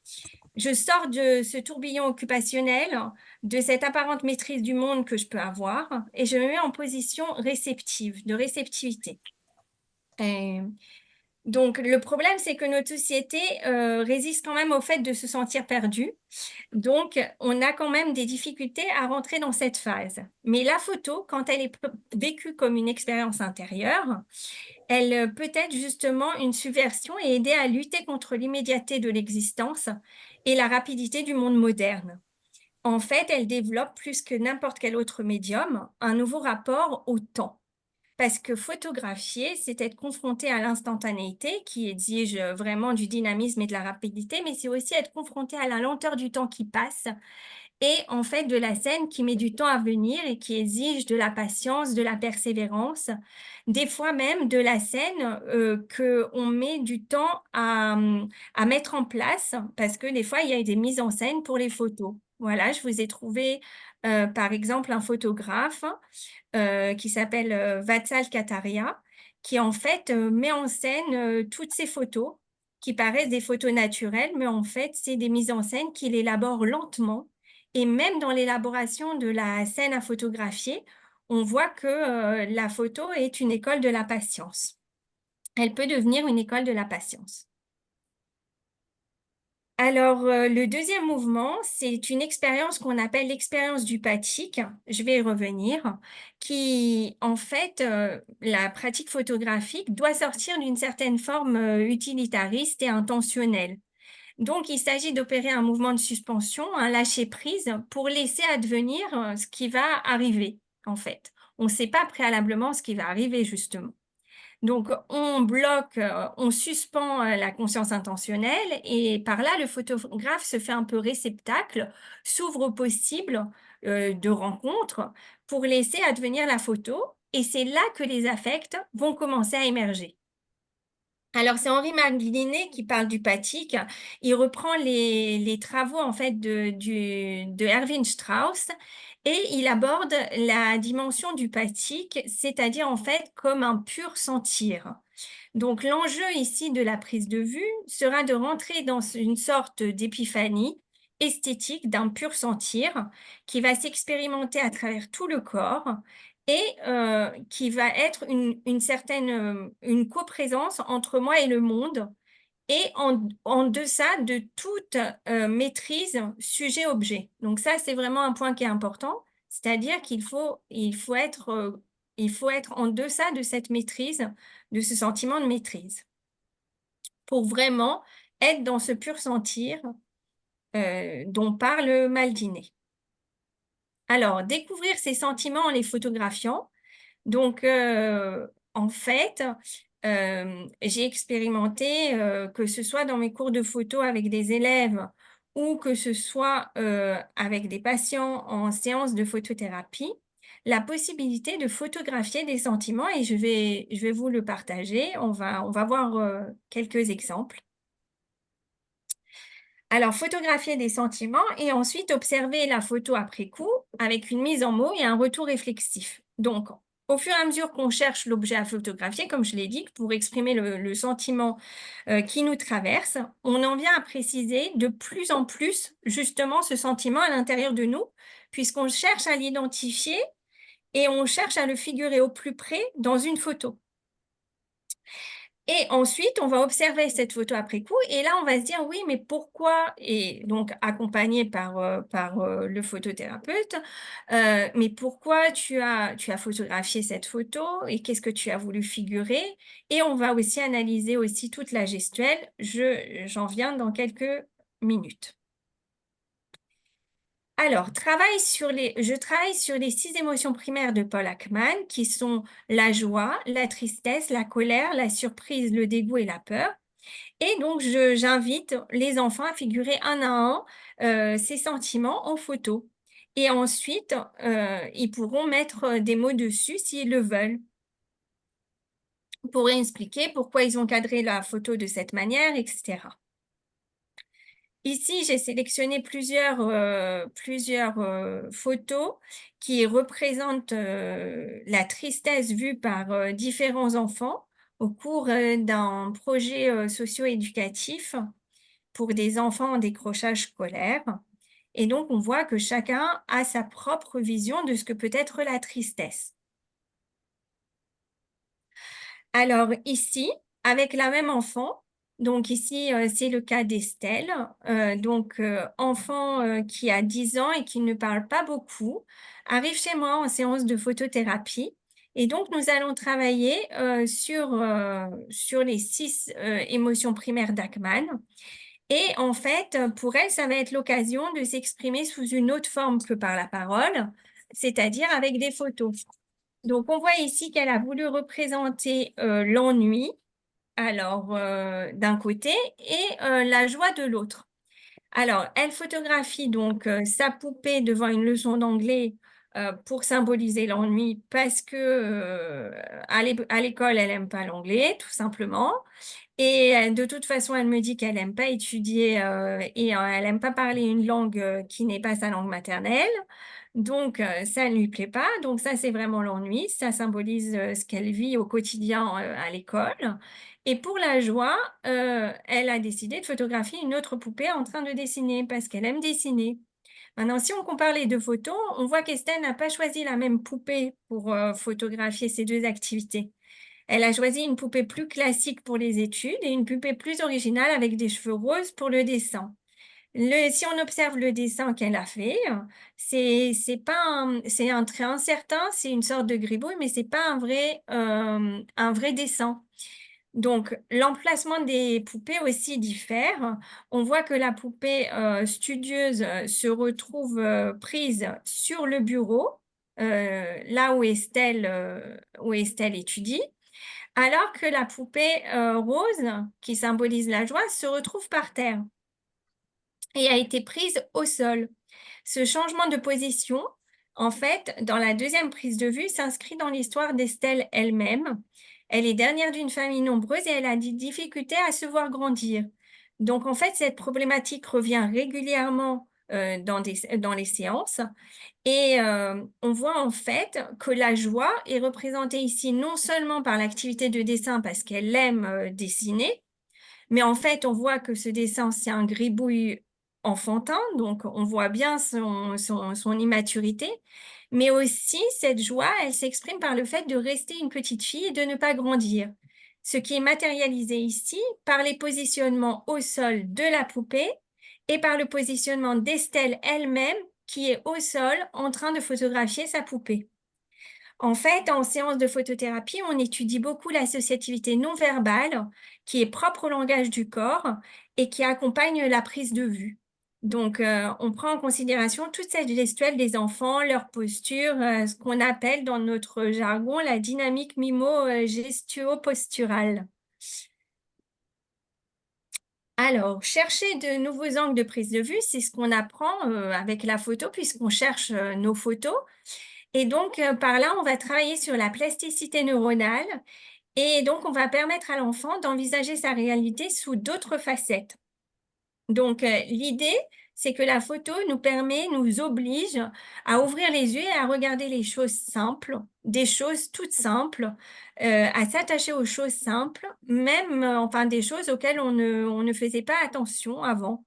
Je sors de ce tourbillon occupationnel, de cette apparente maîtrise du monde que je peux avoir, et je me mets en position réceptive, de réceptivité. Donc, le problème, c'est que notre société résiste quand même au fait de se sentir perdu. Donc, on a quand même des difficultés à rentrer dans cette phase. Mais la photo, quand elle est vécue comme une expérience intérieure, elle peut être justement une subversion et aider à lutter contre l'immédiateté de l'existence et la rapidité du monde moderne. En fait, elle développe plus que n'importe quel autre médium un nouveau rapport au temps. Parce que photographier, c'est être confronté à l'instantanéité qui exige vraiment du dynamisme et de la rapidité, mais c'est aussi être confronté à la lenteur du temps qui passe et en fait de la scène qui met du temps à venir et qui exige de la patience, de la persévérance, des fois même de la scène qu'on met du temps à mettre en place parce que des fois il y a des mises en scène pour les photos. Voilà, je vous ai trouvé par exemple un photographe qui s'appelle Vatsal Kataria, qui en fait met en scène toutes ces photos qui paraissent des photos naturelles, mais en fait, c'est des mises en scène qu'il élabore lentement Et même dans l'élaboration de la scène à photographier, on voit que la photo est une école de la patience. Elle peut devenir une école de la patience. Alors, le deuxième mouvement, c'est une expérience qu'on appelle l'expérience du Patik. Je vais y revenir, qui, en fait, la pratique photographique doit sortir d'une certaine forme utilitariste et intentionnelle. Donc, il s'agit d'opérer un mouvement de suspension, un lâcher-prise, pour laisser advenir ce qui va arriver, en fait. On ne sait pas préalablement ce qui va arriver, justement. Donc, on bloque, on suspend la conscience intentionnelle et par là, le photographe se fait un peu réceptacle, s'ouvre au possible de rencontres pour laisser advenir la photo et c'est là que les affects vont commencer à émerger. Alors, c'est Henri Maglinet qui parle du Patik. Il reprend les travaux en fait de Erwin Strauss et il aborde la dimension du Patik, c'est-à-dire en fait comme un pur sentir. Donc, l'enjeu ici de la prise de vue sera de rentrer dans une sorte d'épiphanie esthétique d'un pur sentir qui va s'expérimenter à travers tout le corps et qui va être une certaine une coprésence entre moi et le monde et en deçà de toute maîtrise sujet-objet. Donc ça, c'est vraiment un point qui est important, c'est-à-dire il faut être en deçà de cette maîtrise, de ce sentiment de maîtrise, pour vraiment être dans ce pur sentir dont parle Maldiné. Alors, découvrir ces sentiments en les photographiant. Donc, en fait, j'ai expérimenté, que ce soit dans mes cours de photo avec des élèves ou que ce soit avec des patients en séance de photothérapie, la possibilité de photographier des sentiments et je vais vous le partager. On va voir quelques exemples. Alors, photographier des sentiments et ensuite observer la photo après coup avec une mise en mots et un retour réflexif. Donc, au fur et à mesure qu'on cherche l'objet à photographier, comme je l'ai dit, pour exprimer le sentiment qui nous traverse, on en vient à préciser de plus en plus justement ce sentiment à l'intérieur de nous, puisqu'on cherche à l'identifier et on cherche à le figurer au plus près dans une photo. Et ensuite, on va observer cette photo après coup et là, on va se dire, oui, mais pourquoi, et donc accompagné par le photothérapeute, mais pourquoi tu as photographié cette photo et qu'est-ce que tu as voulu figurer? Et on va aussi analyser aussi toute la gestuelle. J'en viens dans quelques minutes. Alors, je travaille sur les 6 émotions primaires de Paul Ekman, qui sont la joie, la tristesse, la colère, la surprise, le dégoût et la peur. Et donc, j'invite les enfants à figurer un à un ces sentiments en photo. Et ensuite, ils pourront mettre des mots dessus s'ils le veulent, pour expliquer pourquoi ils ont cadré la photo de cette manière, etc. Ici, j'ai sélectionné plusieurs photos qui représentent la tristesse vue par différents enfants au cours d'un projet socio-éducatif pour des enfants en décrochage scolaire. Et donc, on voit que chacun a sa propre vision de ce que peut être la tristesse. Alors ici, avec la même enfant, donc ici, c'est le cas d'Estelle, enfant qui a 10 ans et qui ne parle pas beaucoup, arrive chez moi en séance de photothérapie. Et donc, nous allons travailler sur les 6 émotions primaires d'Ackman. Et en fait, pour elle, ça va être l'occasion de s'exprimer sous une autre forme que par la parole, c'est-à-dire avec des photos. Donc, on voit ici qu'elle a voulu représenter l'ennui, alors d'un côté, et la joie de l'autre. Alors, elle photographie donc sa poupée devant une leçon d'anglais pour symboliser l'ennui parce que à l'école, elle n'aime pas l'anglais, tout simplement. Et de toute façon, elle me dit qu'elle n'aime pas étudier et elle n'aime pas parler une langue qui n'est pas sa langue maternelle. Donc, ça ne lui plaît pas. Donc, ça, c'est vraiment l'ennui. Ça symbolise ce qu'elle vit au quotidien à l'école. Et pour la joie, elle a décidé de photographier une autre poupée en train de dessiner parce qu'elle aime dessiner. Maintenant, si on compare les deux photos, on voit qu'Estelle n'a pas choisi la même poupée pour photographier ces deux activités. Elle a choisi une poupée plus classique pour les études et une poupée plus originale avec des cheveux roses pour le dessin. Si on observe le dessin qu'elle a fait, c'est un trait incertain, c'est une sorte de gribouille, mais c'est pas un vrai dessin. Donc, l'emplacement des poupées aussi diffère. On voit que la poupée studieuse se retrouve prise sur le bureau, là où Estelle étudie, alors que la poupée rose, qui symbolise la joie, se retrouve par terre et a été prise au sol. Ce changement de position, en fait, dans la deuxième prise de vue, s'inscrit dans l'histoire d'Estelle elle-même. Elle est dernière d'une famille nombreuse et elle a des difficultés à se voir grandir. Donc, en fait, cette problématique revient régulièrement dans les séances et on voit en fait que la joie est représentée ici non seulement par l'activité de dessin parce qu'elle aime dessiner, mais en fait, on voit que ce dessin, c'est un gribouille enfantin, donc on voit bien son immaturité, mais aussi cette joie, elle s'exprime par le fait de rester une petite fille et de ne pas grandir. Ce qui est matérialisé ici par les positionnements au sol de la poupée et par le positionnement d'Estelle elle-même qui est au sol en train de photographier sa poupée. En fait, en séance de photothérapie, on étudie beaucoup l'associativité non verbale qui est propre au langage du corps et qui accompagne la prise de vue. Donc, on prend en considération toute cette gestuelle des enfants, leur posture, ce qu'on appelle dans notre jargon la dynamique mimo-gestuo-posturale. Alors, chercher de nouveaux angles de prise de vue, c'est ce qu'on apprend avec la photo puisqu'on cherche nos photos. Et donc, par là, on va travailler sur la plasticité neuronale et donc on va permettre à l'enfant d'envisager sa réalité sous d'autres facettes. Donc, l'idée, c'est que la photo nous oblige à ouvrir les yeux et à regarder les choses simples, des choses toutes simples, à s'attacher aux choses simples, même, enfin, des choses auxquelles on ne faisait pas attention avant.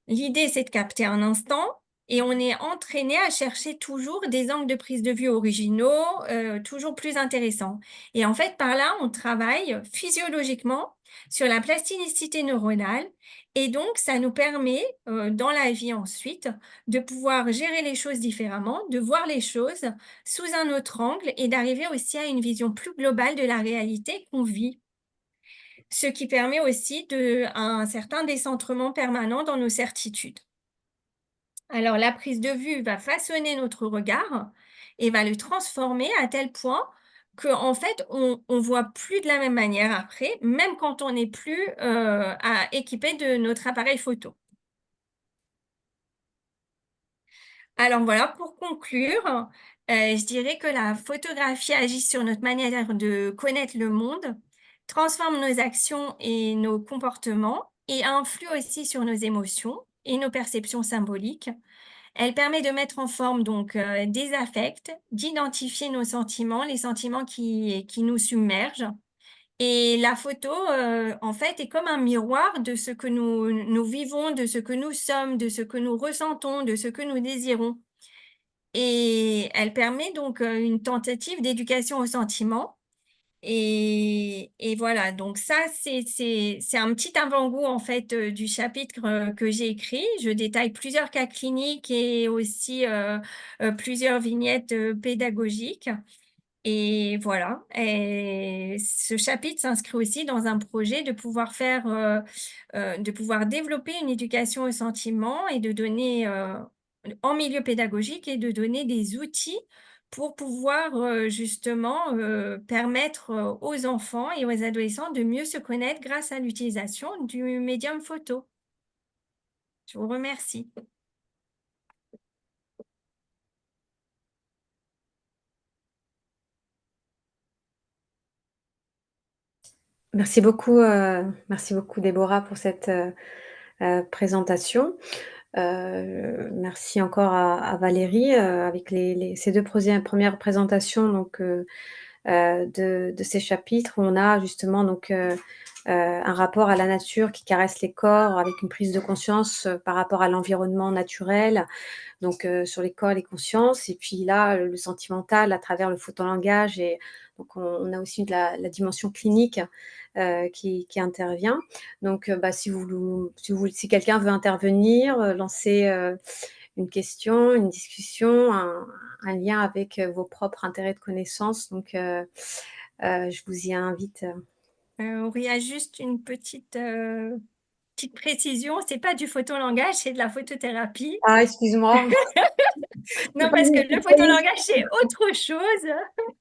L'idée, c'est de capter un instant et on est entraîné à chercher toujours des angles de prise de vue originaux, toujours plus intéressants. Et en fait, par là, on travaille physiologiquement sur la plasticité neuronale et donc ça nous permet, dans la vie ensuite, de pouvoir gérer les choses différemment, de voir les choses sous un autre angle et d'arriver aussi à une vision plus globale de la réalité qu'on vit. Ce qui permet aussi un certain décentrement permanent dans nos certitudes. Alors, la prise de vue va façonner notre regard et va le transformer à tel point qu'en fait, on voit plus de la même manière après, même quand on n'est plus équipé de notre appareil photo. Alors voilà, pour conclure, je dirais que la photographie agit sur notre manière de connaître le monde, transforme nos actions et nos comportements et influe aussi sur nos émotions et nos perceptions symboliques. Elle permet de mettre en forme donc des affects, d'identifier nos sentiments, les sentiments qui nous submergent. Et la photo, en fait, est comme un miroir de ce que nous vivons, de ce que nous sommes, de ce que nous ressentons, de ce que nous désirons. Et elle permet donc une tentative d'éducation aux sentiments. Et voilà, donc ça, c'est un petit avant-goût en fait du chapitre que j'ai écrit. Je détaille plusieurs cas cliniques et aussi plusieurs vignettes pédagogiques. Et voilà, et ce chapitre s'inscrit aussi dans un projet de pouvoir de pouvoir développer une éducation aux sentiments et de donner en milieu pédagogique et de donner des outils pour pouvoir justement permettre aux enfants et aux adolescents de mieux se connaître grâce à l'utilisation du médium photo. Je vous remercie. Merci beaucoup Déborah pour cette présentation. Merci encore à Valérie avec ces deux premières présentations donc, de ces chapitres où on a justement donc un rapport à la nature qui caresse les corps avec une prise de conscience par rapport à l'environnement naturel, donc sur les corps et les consciences. Et puis là, le sentimental à travers le photolangage. Et donc on a aussi de la dimension clinique qui intervient. Donc si quelqu'un veut intervenir, lancer une question, une discussion, un lien avec vos propres intérêts de connaissance, donc je vous y invite. Il y a juste une petite précision, c'est pas du photolangage, c'est de la photothérapie. Ah, excuse-moi. Non, parce que le photolangage, c'est autre chose.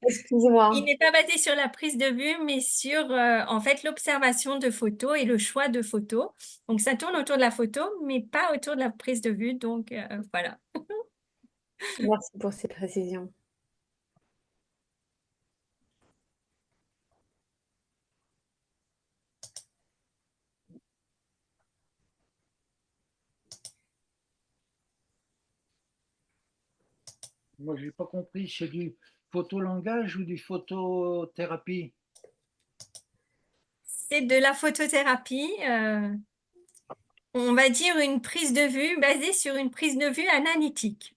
Excuse-moi. Il n'est pas basé sur la prise de vue, mais sur en fait l'observation de photos et le choix de photos. Donc ça tourne autour de la photo, mais pas autour de la prise de vue. Donc voilà. Merci pour ces précisions. Moi, j'ai pas compris, c'est du photolangage ou du photothérapie? C'est de la photothérapie. On va dire une prise de vue basée sur une prise de vue analytique.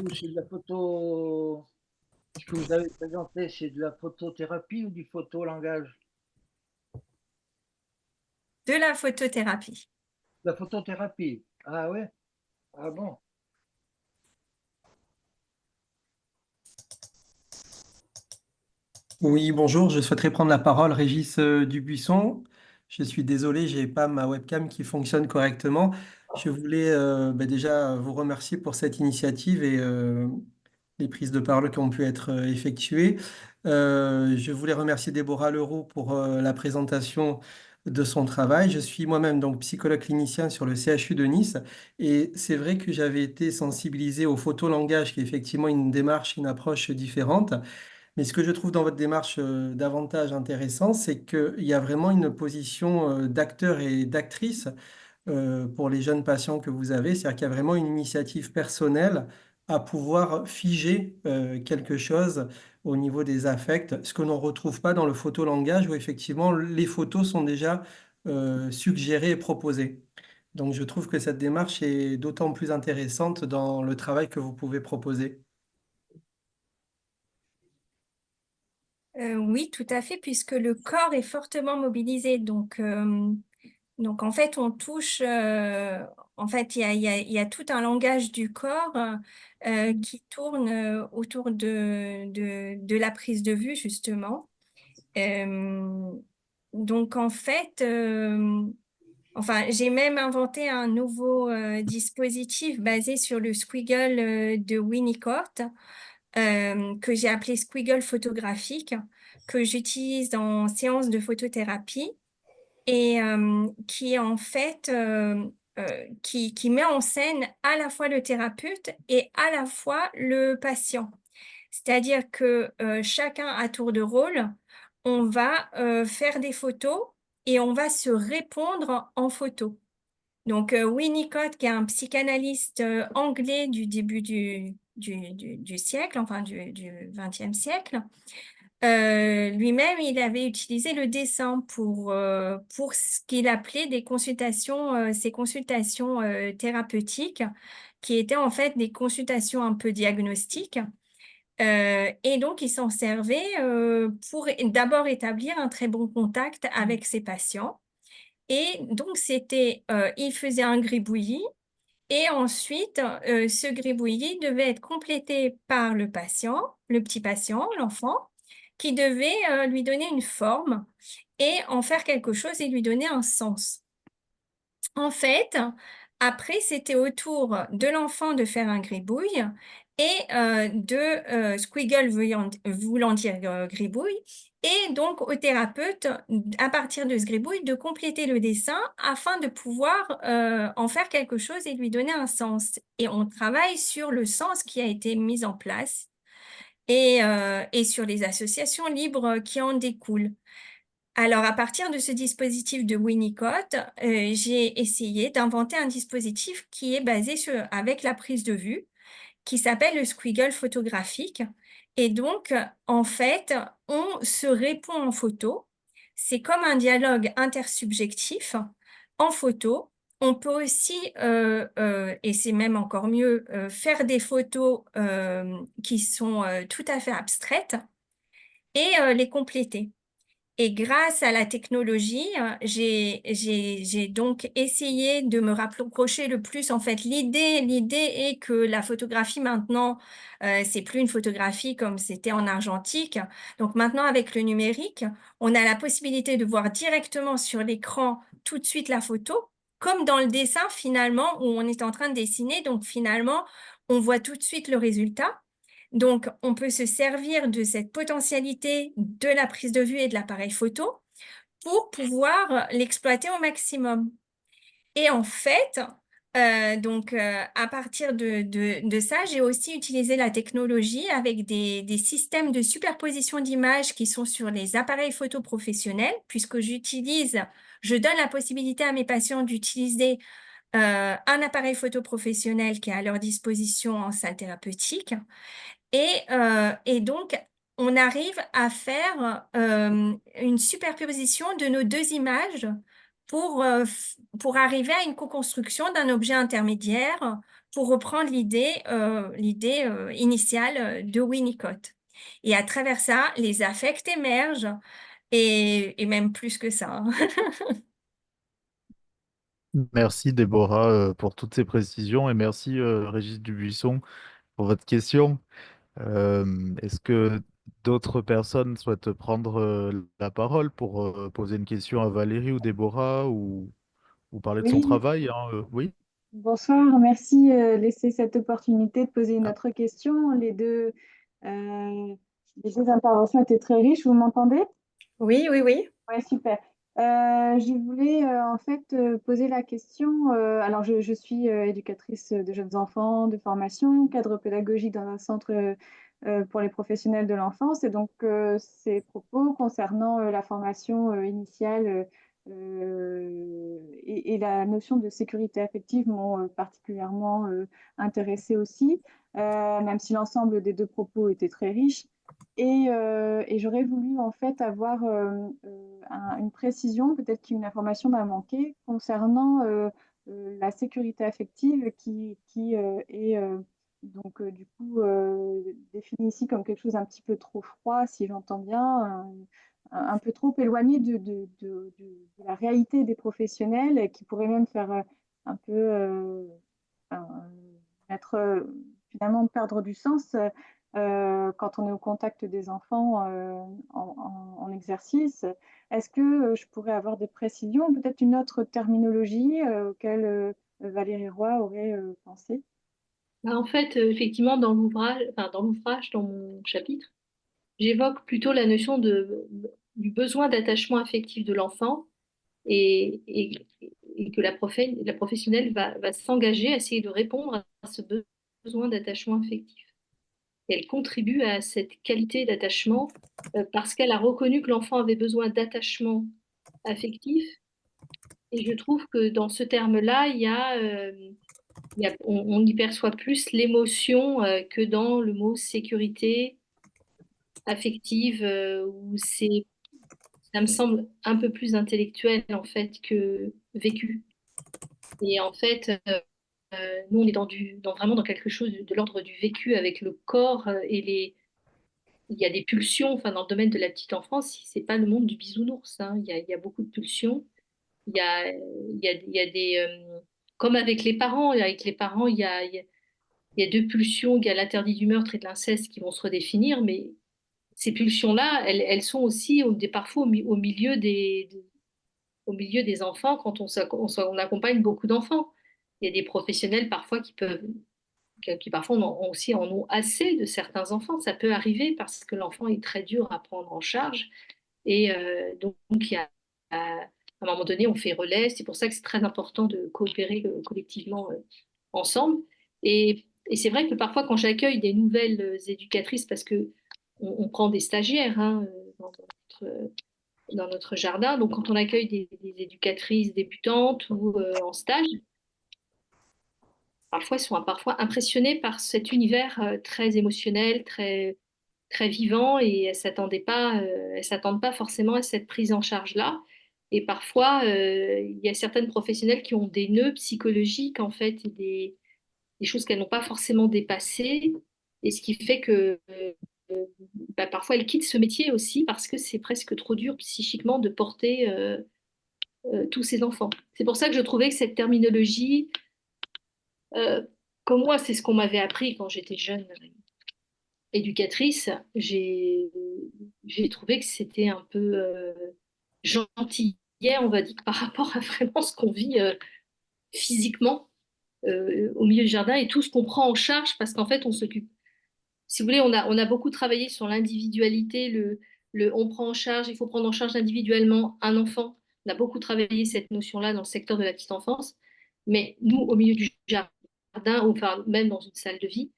Ou c'est de la photo. Ce que vous avez présenté, c'est de la photothérapie ou du photolangage? De la photothérapie. La photothérapie. Ah ouais? Ah bon? Oui, bonjour, je souhaiterais prendre la parole, Régis Dubuisson. Je suis désolé, j'ai pas ma webcam qui fonctionne correctement. Je voulais déjà vous remercier pour cette initiative et les prises de parole qui ont pu être effectuées. Je voulais remercier Déborah Leroux pour la présentation de son travail. Je suis moi-même donc psychologue clinicien sur le CHU de Nice et c'est vrai que j'avais été sensibilisé au photolangage, qui est effectivement une démarche, une approche différente. Mais ce que je trouve dans votre démarche davantage intéressant, c'est qu'il y a vraiment une position d'acteur et d'actrice pour les jeunes patients que vous avez. C'est-à-dire qu'il y a vraiment une initiative personnelle à pouvoir figer quelque chose au niveau des affects, ce que l'on ne retrouve pas dans le photolangage où effectivement les photos sont déjà suggérées et proposées. Donc je trouve que cette démarche est d'autant plus intéressante dans le travail que vous pouvez proposer. Oui, tout à fait, puisque le corps est fortement mobilisé. Donc en fait, on touche, en fait, il y a tout un langage du corps qui tourne autour de la prise de vue, justement. Euh, donc en fait, enfin, j'ai même inventé un nouveau dispositif basé sur le squiggle de Winnicott que j'ai appelé squiggle photographique, que j'utilise en séance de photothérapie et qui est en fait qui met en scène à la fois le thérapeute et à la fois le patient. C'est-à-dire que chacun à tour de rôle, on va faire des photos et on va se répondre en photo. Donc Winnicott, qui est un psychanalyste anglais du début du siècle, enfin du XXe siècle, lui-même, il avait utilisé le dessin pour ce qu'il appelait des consultations, ces consultations thérapeutiques, qui étaient en fait des consultations un peu diagnostiques. Et donc, il s'en servait pour d'abord établir un très bon contact avec ses patients. Et donc, il faisait un gribouillis. Et ensuite, ce gribouillis devait être complété par le patient, le petit patient, l'enfant, qui devait lui donner une forme et en faire quelque chose et lui donner un sens. En fait, après, c'était au tour de l'enfant de faire un gribouille et de squiggle voulant dire gribouille, et donc au thérapeute, à partir de ce gribouille, de compléter le dessin afin de pouvoir en faire quelque chose et lui donner un sens. Et on travaille sur le sens qui a été mis en place et sur les associations libres qui en découlent. Alors, à partir de ce dispositif de Winnicott, j'ai essayé d'inventer un dispositif qui est basé avec la prise de vue, qui s'appelle le squiggle photographique. Et donc, en fait, on se répond en photo. C'est comme un dialogue intersubjectif en photo. On peut aussi, et c'est même encore mieux, faire des photos qui sont tout à fait abstraites et les compléter. Et grâce à la technologie, j'ai donc essayé de me rapprocher le plus. En fait, l'idée est que la photographie maintenant, c'est plus une photographie comme c'était en argentique. Donc maintenant, avec le numérique, on a la possibilité de voir directement sur l'écran tout de suite la photo, comme dans le dessin finalement où on est en train de dessiner. Donc finalement, on voit tout de suite le résultat. Donc, on peut se servir de cette potentialité de la prise de vue et de l'appareil photo pour pouvoir l'exploiter au maximum. Et en fait, à partir de ça, j'ai aussi utilisé la technologie avec des systèmes de superposition d'images qui sont sur les appareils photo professionnels, puisque je donne la possibilité à mes patients d'utiliser un appareil photo professionnel qui est à leur disposition en salle thérapeutique. Et donc, on arrive à faire une superposition de nos deux images pour arriver à une co-construction d'un objet intermédiaire, pour reprendre l'idée initiale de Winnicott. Et à travers ça, les affects émergent, et même plus que ça, hein. Merci Déborah pour toutes ces précisions et merci Régis Dubuisson pour votre question. Est-ce que d'autres personnes souhaitent prendre la parole pour poser une question à Valérie ou Déborah ou parler de son Oui, travail, hein, oui? bonsoir, merci de laisser cette opportunité de poser une Ah, autre question. Les deux interventions étaient très riches, vous m'entendez? Oui, oui, oui. Ouais, super. Je voulais en fait poser la question. Alors, je suis éducatrice de jeunes enfants de formation, cadre pédagogique dans un centre pour les professionnels de l'enfance. Et donc, ces propos concernant la formation initiale et la notion de sécurité affective m'ont particulièrement intéressée aussi, même si l'ensemble des deux propos était très riche. Et j'aurais voulu en fait avoir une précision, peut-être qu'une information m'a manqué concernant la sécurité affective qui est donc du coup définie ici comme quelque chose un petit peu trop froid, si j'entends bien, un peu trop éloigné de la réalité des professionnels et qui pourrait même faire un peu enfin, être finalement perdre du sens quand on est au contact des enfants en exercice. Est-ce que je pourrais avoir des précisions, peut-être une autre terminologie auquel Valérie Roy aurait pensé? Bah, en fait, effectivement, dans mon chapitre, j'évoque plutôt la notion du besoin d'attachement affectif de l'enfant et, et que la professionnelle va s'engager à essayer de répondre à ce besoin d'attachement affectif. Et elle contribue à cette qualité d'attachement parce qu'elle a reconnu que l'enfant avait besoin d'attachement affectif. Et je trouve que dans ce terme-là, on y perçoit plus l'émotion que dans le mot sécurité affective, où ça me semble un peu plus intellectuel en fait que vécu. Et en fait, nous, on est vraiment dans quelque chose de l'ordre du vécu avec le corps il y a des pulsions, enfin, dans le domaine de la petite enfance, c'est pas le monde du bisounours, hein. Il y a beaucoup de pulsions. Il y a comme avec les parents, il y a deux pulsions, il y a l'interdit du meurtre et de l'inceste qui vont se redéfinir, mais ces pulsions-là, elles sont aussi parfois au milieu des enfants quand on accompagne beaucoup d'enfants. Il y a des professionnels parfois qui parfois en ont assez de certains enfants. Ça peut arriver parce que l'enfant est très dur à prendre en charge. Et donc, à un moment donné, on fait relais. C'est pour ça que c'est très important de coopérer collectivement ensemble. Et c'est vrai que parfois, quand j'accueille des nouvelles éducatrices, parce que on prend des stagiaires hein, dans notre jardin, donc quand on accueille des éducatrices débutantes ou en stage, parfois sont parfois impressionnés par cet univers très émotionnel, très vivant, et elles s'attendent pas forcément à cette prise en charge-là. Et parfois, il y a certaines professionnelles qui ont des nœuds psychologiques, en fait, et des choses qu'elles n'ont pas forcément dépassées. Et ce qui fait que bah, parfois elles quittent ce métier aussi parce que c'est presque trop dur psychiquement de porter tous ces enfants. C'est pour ça que je trouvais que cette terminologie, euh, comme moi, c'est ce qu'on m'avait appris quand j'étais jeune éducatrice, j'ai trouvé que c'était un peu gentillet, on va dire, par rapport à vraiment ce qu'on vit physiquement au milieu du jardin et tout ce qu'on prend en charge parce qu'en fait, on s'occupe. Si vous voulez, on a beaucoup travaillé sur l'individualité, on prend en charge, il faut prendre en charge individuellement un enfant. On a beaucoup travaillé cette notion-là dans le secteur de la petite enfance. Mais nous, au milieu du jardin, ou enfin, même dans une salle de vie,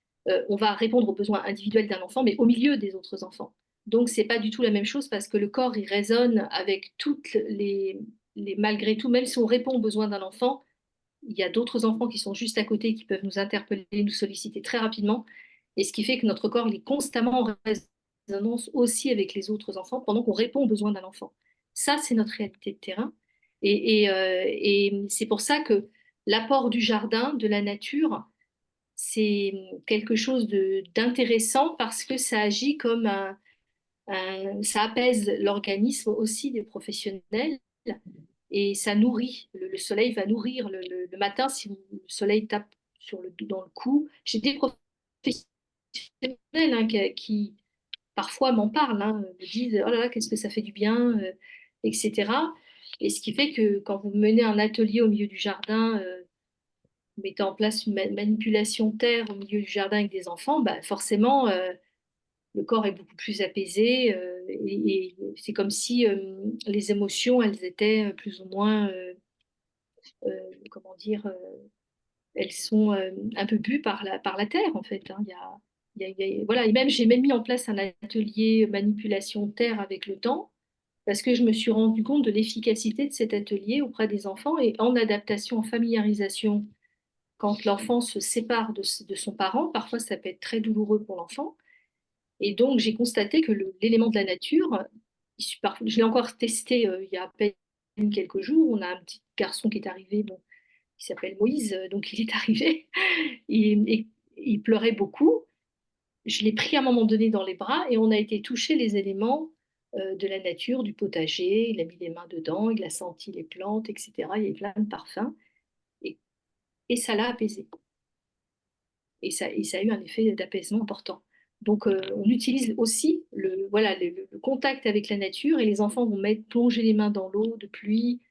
on va répondre aux besoins individuels d'un enfant, mais au milieu des autres enfants. Donc, c'est pas du tout la même chose parce que le corps, il résonne avec toutes malgré tout, même si on répond aux besoins d'un enfant, il y a d'autres enfants qui sont juste à côté qui peuvent nous interpeller, nous solliciter très rapidement. Et ce qui fait que notre corps il est constamment en résonance aussi avec les autres enfants pendant qu'on répond aux besoins d'un enfant. Ça, c'est notre réalité de terrain. Et c'est pour ça que l'apport du jardin, de la nature, c'est quelque chose d'intéressant parce que ça agit comme ça apaise l'organisme aussi des professionnels et ça nourrit. Le soleil va nourrir le matin si le soleil tape dans le cou. J'ai des professionnels hein, qui parfois m'en parlent, hein, me disent oh là là, qu'est-ce que ça fait du bien, etc. Et ce qui fait que quand vous menez un atelier au milieu du jardin, vous mettez en place une manipulation terre au milieu du jardin avec des enfants, bah forcément, le corps est beaucoup plus apaisé et c'est comme si les émotions, elles étaient plus ou moins, comment dire, elles sont un peu bues par la terre en fait. Hein. Voilà. Et même j'ai même mis en place un atelier manipulation terre avec le temps parce que je me suis rendu compte de l'efficacité de cet atelier auprès des enfants et en adaptation, en familiarisation. Quand l'enfant se sépare de son parent, parfois ça peut être très douloureux pour l'enfant. Et donc, j'ai constaté que l'élément de la nature, je l'ai encore testé il y a à peine quelques jours. On a un petit garçon qui est arrivé, bon, qui s'appelle Moïse, donc il est arrivé, et il pleurait beaucoup. Je l'ai pris à un moment donné dans les bras et on a été toucher les éléments de la nature, du potager. Il a mis les mains dedans, il a senti les plantes, etc. Il y avait plein de parfums et, et ça l'a apaisé. Et ça a eu un effet d'apaisement important. Donc, on utilise aussi voilà, le contact avec la nature et les enfants vont plonger les mains dans l'eau de pluie,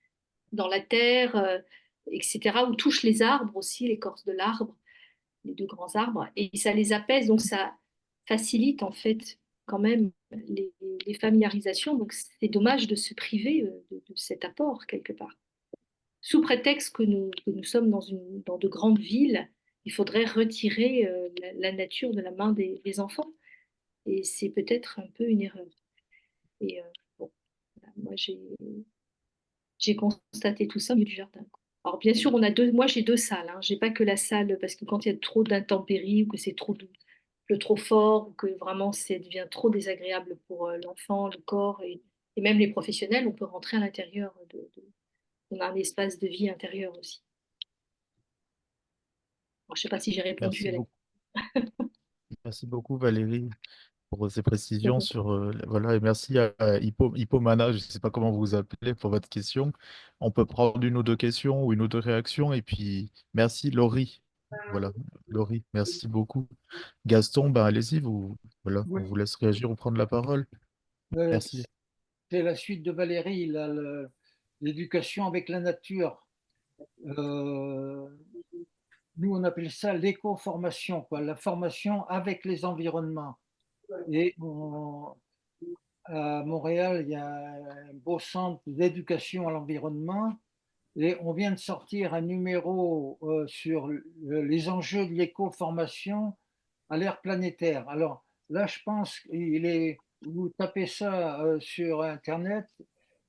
dans la terre, etc., ou touchent les arbres aussi, l'écorce de l'arbre, les deux grands arbres, et ça les apaise. Donc, ça facilite en fait quand même les familiarisations. Donc, c'est dommage de se priver de cet apport quelque part sous prétexte que nous sommes dans de grandes villes, il faudrait retirer la nature de la main des enfants. Et c'est peut-être un peu une erreur. Et bon, voilà, moi, j'ai constaté tout ça au milieu du jardin. Alors, bien sûr, moi, j'ai deux salles. Hein. J'ai pas que la salle, parce que quand il y a trop d'intempéries, ou que c'est trop fort, ou que vraiment ça devient trop désagréable pour l'enfant, le corps, et même les professionnels, on peut rentrer à l'intérieur on a un espace de vie intérieur aussi. Alors, je ne sais pas si j'ai répondu Merci à la beaucoup. Merci beaucoup Valérie pour ces précisions question. sur voilà et merci à Hippomana, je ne sais pas comment vous vous appelez pour votre question. On peut prendre une ou deux questions ou une ou deux réactions et puis merci Laurie. Voilà, Laurie, merci beaucoup. Gaston, ben allez-y, voilà, on Oui. vous laisse réagir ou prendre la parole. Merci. C'est la suite de Valérie, l'éducation avec la nature. Nous, on appelle ça l'éco-formation, quoi, la formation avec les environnements. Et à Montréal, il y a un beau centre d'éducation à l'environnement. Et on vient de sortir un numéro sur les enjeux de l'éco-formation à l'ère planétaire. Alors là, je pense vous tapez ça sur Internet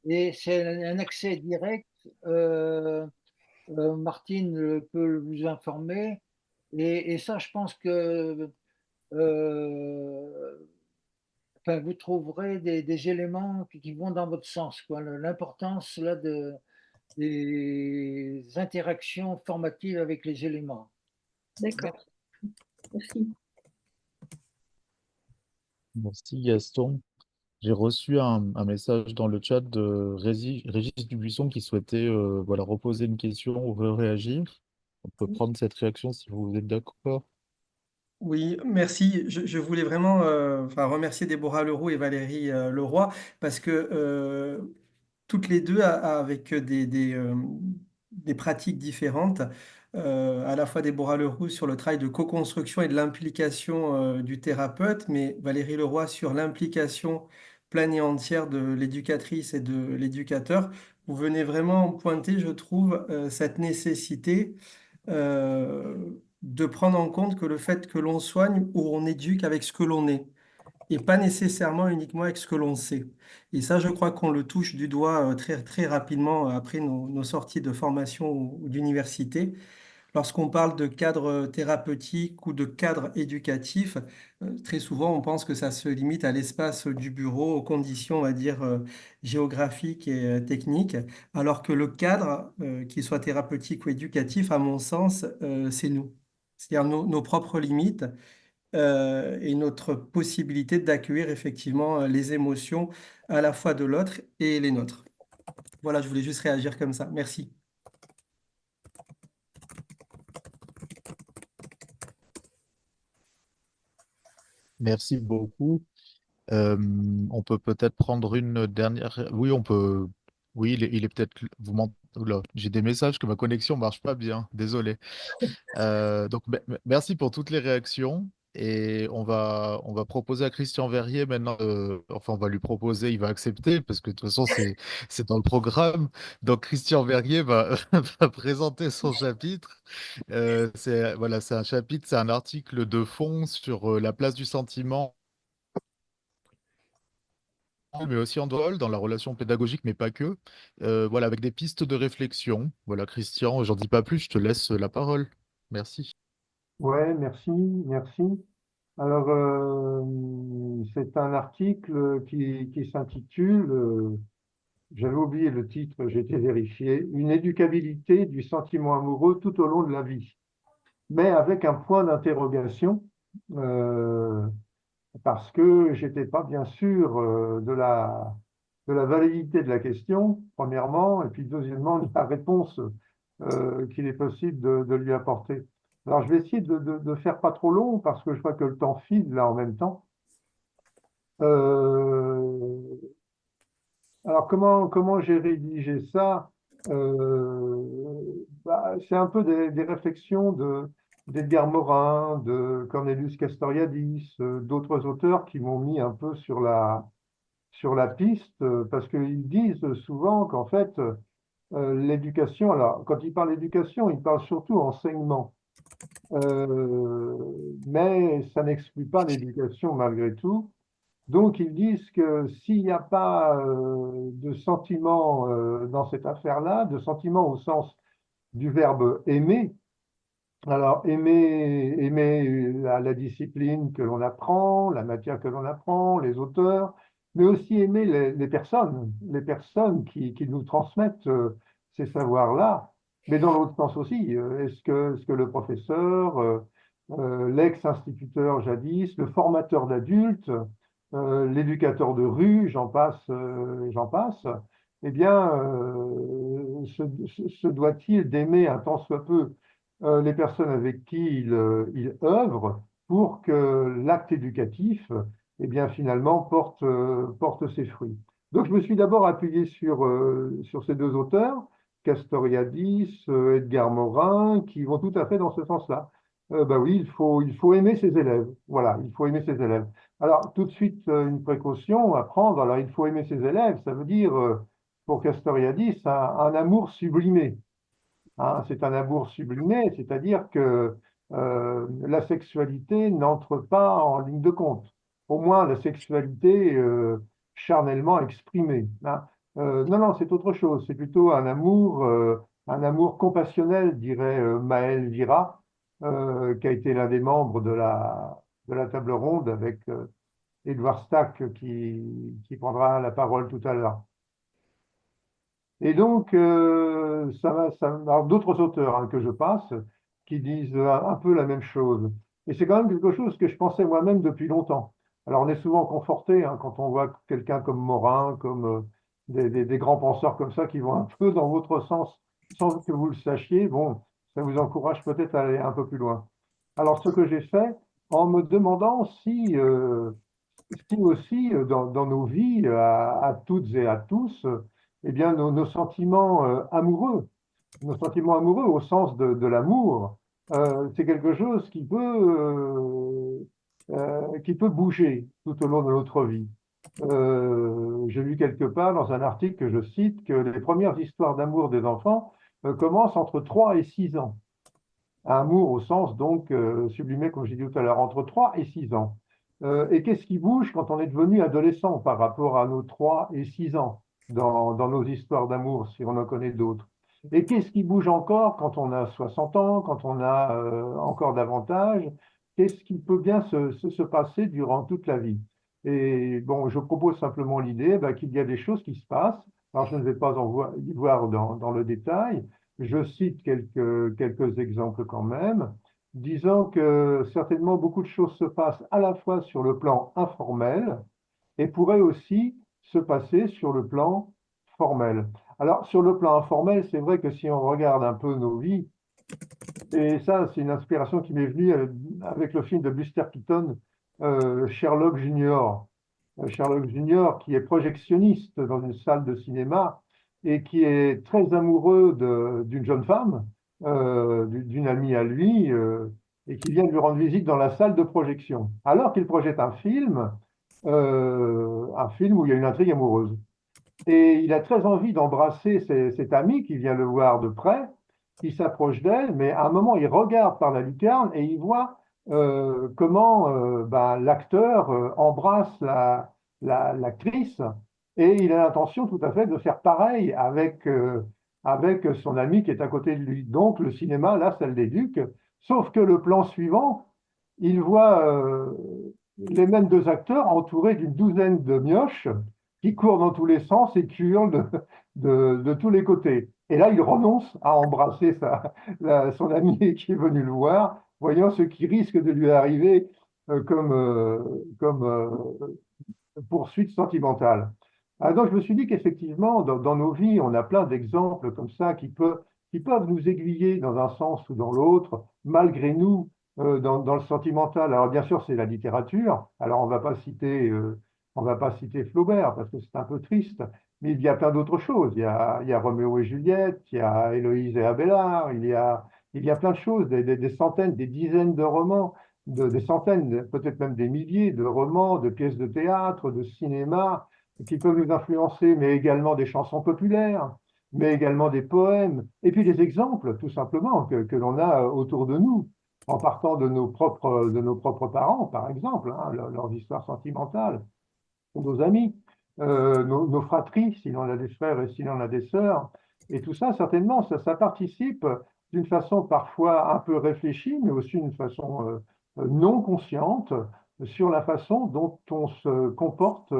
et c'est un accès direct. Martine peut vous informer. Et ça, je pense que enfin, vous trouverez des éléments qui vont dans votre sens, quoi. L'importance là des interactions formatives avec les éléments. D'accord, merci. Merci Gaston. J'ai reçu un message dans le chat de Régis Dubuisson qui souhaitait voilà, reposer une question ou réagir. On peut prendre cette réaction si vous êtes d'accord. Oui, merci. Je voulais vraiment enfin, remercier Déborah Leroux et Valérie Leroy parce que toutes les deux avec des pratiques différentes. À la fois Déborah Leroux sur le travail de co-construction et de l'implication du thérapeute, mais Valérie Leroy sur l'implication pleine et entière de l'éducatrice et de l'éducateur. Vous venez vraiment pointer, je trouve, cette nécessité de prendre en compte que le fait que l'on soigne ou on éduque avec ce que l'on est et pas nécessairement uniquement avec ce que l'on sait. Et ça, je crois qu'on le touche du doigt très, très rapidement après nos sorties de formation ou d'université. Lorsqu'on parle de cadre thérapeutique ou de cadre éducatif, très souvent on pense que ça se limite à l'espace du bureau, aux conditions, on va dire, géographiques et techniques, alors que le cadre, qu'il soit thérapeutique ou éducatif, à mon sens, c'est nous. C'est-à-dire nos propres limites et notre possibilité d'accueillir effectivement les émotions à la fois de l'autre et les nôtres. Voilà, je voulais juste réagir comme ça. Merci. Merci beaucoup. On peut peut-être prendre une dernière. Oui, on peut. Oui, il est peut-être. Oula, j'ai des messages que ma connexion marche pas bien. Désolé. Donc, merci pour toutes les réactions. Et on va proposer à Christian Verrier maintenant. Enfin, on va lui proposer, il va accepter parce que de toute façon, c'est dans le programme. Donc, Christian Verrier va, va présenter son chapitre. Voilà, c'est un chapitre, c'est un article de fond sur la place du sentiment mais aussi en dehors, dans la relation pédagogique, mais pas que. Voilà, avec des pistes de réflexion. Voilà, Christian, j'en dis pas plus, je te laisse la parole. Merci. Ouais, merci, merci. Alors, c'est un article qui s'intitule, j'avais oublié le titre, j'ai été vérifié, Une éducabilité du sentiment amoureux tout au long de la vie, mais avec un point d'interrogation, euh, parce que j'étais pas bien sûr de la validité de la question, premièrement, et puis deuxièmement, de la réponse qu'il est possible de lui apporter. Alors, je vais essayer de faire pas trop long, parce que je vois que le temps file là en même temps. Euh, alors, comment j'ai rédigé ça? C'est un peu des réflexions d'Edgar Morin, de Cornelius Castoriadis, d'autres auteurs qui m'ont mis un peu sur la piste, parce qu'ils disent souvent qu'en fait, l'éducation, alors quand ils parlent d'éducation, ils parlent surtout enseignement. Euh, mais ça n'exclut pas l'éducation malgré tout. Donc, ils disent que s'il n'y a pas de sentiment dans cette affaire-là, de sentiment au sens du verbe aimer, alors aimer la discipline que l'on apprend, la matière que l'on apprend, les auteurs, mais aussi aimer les personnes qui nous transmettent ces savoirs-là, mais dans l'autre sens aussi. Est-ce que le professeur, l'ex-instituteur jadis, le formateur d'adultes, l'éducateur de rue, j'en passe, eh bien, se doit-il d'aimer un tant soit peu les personnes avec qui il œuvre pour que l'acte éducatif, eh bien, finalement, porte ses fruits. Donc, je me suis d'abord appuyé sur ces deux auteurs, Castoriadis, Edgar Morin, qui vont tout à fait dans ce sens-là. Bah oui, il faut aimer ses élèves. Voilà, il faut aimer ses élèves. Alors, tout de suite, une précaution à prendre. Alors, il faut aimer ses élèves, ça veut dire, pour Castoriadis, un amour sublimé. Hein, c'est un amour sublimé, c'est-à-dire que la sexualité n'entre pas en ligne de compte. Au moins la sexualité charnellement exprimée. Hein. Non, non, c'est autre chose. C'est plutôt un amour compassionnel, dirait Maël Vira, qui a été l'un des membres de la table ronde avec Edward Stack qui prendra la parole tout à l'heure. Et donc, alors, d'autres auteurs hein, que je passe qui disent un peu la même chose. Et c'est quand même quelque chose que je pensais moi-même depuis longtemps. Alors, on est souvent conforté hein, quand on voit quelqu'un comme Morin, comme des grands penseurs comme ça qui vont un peu dans votre sens sans que vous le sachiez. Bon, ça vous encourage peut-être à aller un peu plus loin. Alors, ce que j'ai fait en me demandant si aussi dans nos vies, à toutes et à tous, eh bien, nos sentiments nos sentiments amoureux au sens de l'amour, c'est quelque chose qui peut bouger tout au long de notre vie. J'ai lu quelque part dans un article que je cite que les premières histoires d'amour des enfants commencent entre 3 et 6 ans. Amour au sens donc sublimé, comme j'ai dit tout à l'heure, entre 3 et 6 ans. Et qu'est-ce qui bouge quand on est devenu adolescent par rapport à nos 3 et 6 ans dans nos histoires d'amour, si on en connaît d'autres? Et qu'est-ce qui bouge encore quand on a 60 ans, quand on a encore davantage? Qu'est-ce qui peut bien se passer durant toute la vie? Et bon, je propose simplement l'idée qu'il y a des choses qui se passent. Alors, je ne vais pas y voir dans le détail. Je cite quelques exemples quand même, disant que certainement beaucoup de choses se passent à la fois sur le plan informel et pourraient aussi se passer sur le plan formel. Alors, sur le plan informel, c'est vrai que si on regarde un peu nos vies, et ça, c'est une inspiration qui m'est venue avec le film de Buster Keaton, Sherlock Junior. Sherlock Junior, qui est projectionniste dans une salle de cinéma et qui est très amoureux d'une jeune femme, d'une amie à lui, et qui vient de lui rendre visite dans la salle de projection, alors qu'il projette un film où il y a une intrigue amoureuse. Et il a très envie d'embrasser cette amie qui vient le voir de près, qui s'approche d'elle, mais à un moment, il regarde par la lucarne et il voit comment l'acteur embrasse l'actrice et il a l'intention tout à fait de faire pareil avec son ami qui est à côté de lui. Donc le cinéma, là, ça l'éduque, sauf que le plan suivant, il voit les mêmes deux acteurs entourés d'une douzaine de mioches qui courent dans tous les sens et qui hurlent de tous les côtés. Et là, il renonce à embrasser son ami qui est venu le voir, voyant ce qui risque de lui arriver comme poursuite sentimentale. Alors, donc, je me suis dit qu'effectivement, dans nos vies, on a plein d'exemples comme ça qui peuvent nous aiguiller dans un sens ou dans l'autre, malgré nous, dans le sentimental. Alors, bien sûr, c'est la littérature. Alors, on va pas citer Flaubert parce que c'est un peu triste, mais il y a plein d'autres choses. Il y a Roméo et Juliette, il y a Héloïse et Abélard, il y a plein de choses, des centaines, des dizaines de romans, des centaines, peut-être même des milliers de romans, de pièces de théâtre, de cinéma, qui peuvent nous influencer, mais également des chansons populaires, mais également des poèmes, et puis des exemples, tout simplement, que l'on a autour de nous, en partant de nos propres parents, par exemple, hein, leurs histoires sentimentales, nos amis, nos fratries, si l'on a des frères et si l'on a des sœurs, et tout ça, certainement, ça participe d'une façon parfois un peu réfléchie, mais aussi d'une façon non consciente sur la façon dont on se comporte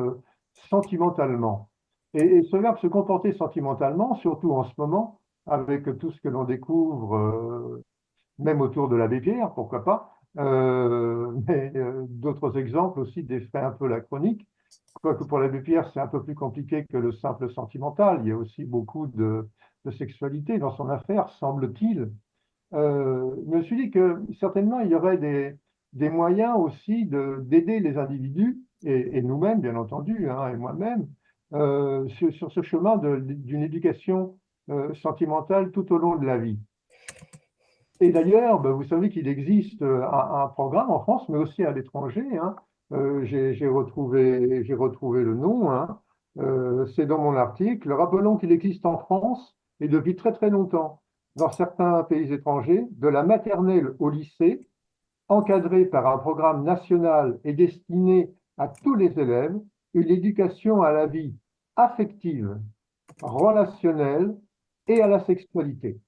sentimentalement. Et ce verbe se comporter sentimentalement, surtout en ce moment, avec tout ce que l'on découvre, même autour de l'abbé Pierre, pourquoi pas, mais d'autres exemples aussi des faits un peu laconiques. Quoique pour l'abbé Pierre, c'est un peu plus compliqué que le simple sentimental. Il y a aussi beaucoup de sexualité dans son affaire, semble-t-il. Je me suis dit que certainement il y aurait des moyens aussi d'aider les individus, et nous-mêmes bien entendu, hein, et moi-même, sur ce chemin d'une éducation sentimentale tout au long de la vie. Et d'ailleurs, vous savez qu'il existe un programme en France, mais aussi à l'étranger, hein. J'ai retrouvé le nom, hein. C'est dans mon article. Rappelons qu'il existe en France, et depuis très très longtemps, dans certains pays étrangers, de la maternelle au lycée, encadré par un programme national et destiné à tous les élèves, une éducation à la vie affective, relationnelle et à la sexualité.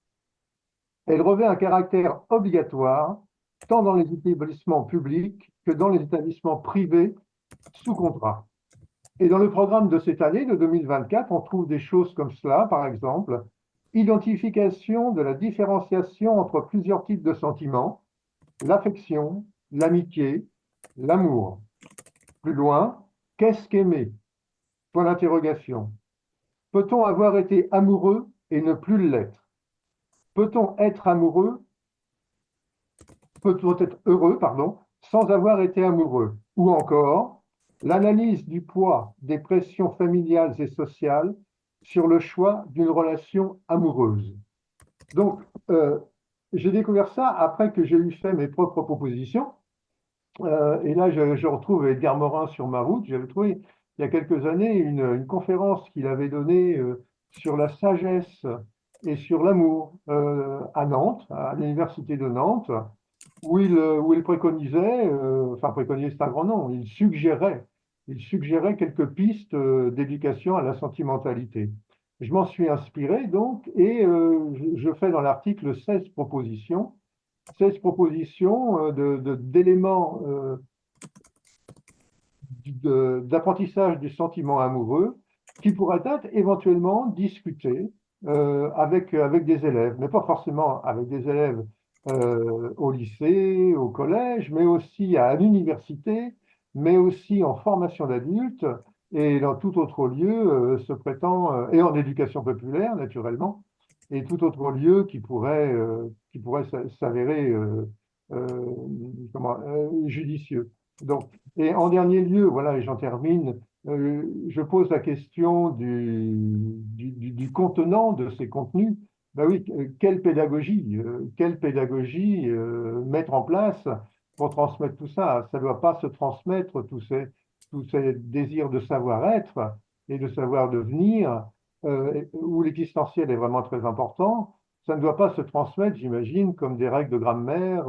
Elle revêt un caractère obligatoire tant dans les établissements publics que dans les établissements privés sous contrat. Et dans le programme de cette année, de 2024, on trouve des choses comme cela, par exemple, identification de la différenciation entre plusieurs types de sentiments, l'affection, l'amitié, l'amour. Plus loin, qu'est-ce qu'aimer? Point d'interrogation. Peut-on avoir été amoureux et ne plus l'être? Peut-on être amoureux, peut-on être heureux, pardon, sans avoir été amoureux? Ou encore, l'analyse du poids des pressions familiales et sociales sur le choix d'une relation amoureuse. Donc, j'ai découvert ça après que j'ai eu fait mes propres propositions. Et là, je retrouve Edgar Morin sur ma route. J'avais trouvé il y a quelques années une conférence qu'il avait donnée sur la sagesse et sur l'amour à Nantes, à l'université de Nantes, où il préconisait, enfin préconisait c'est un grand nom, il suggérait quelques pistes d'éducation à la sentimentalité. Je m'en suis inspiré donc et je fais dans l'article 16 propositions d'éléments d'apprentissage du sentiment amoureux qui pourraient être éventuellement discutés avec des élèves, mais pas forcément avec des élèves au lycée, au collège, mais aussi à l'université, mais aussi en formation d'adultes et dans tout autre lieu se prêtant, et en éducation populaire naturellement, et tout autre lieu qui pourrait s'avérer judicieux. Donc, et en dernier lieu, voilà, et j'en termine, je pose la question du contenant de ces contenus. Ben oui, quelle pédagogie mettre en place pour transmettre tout ça? Ça ne doit pas se transmettre, tous ces désirs de savoir-être et de savoir devenir, où l'existentiel est vraiment très important. Ça ne doit pas se transmettre, j'imagine, comme des règles de grammaire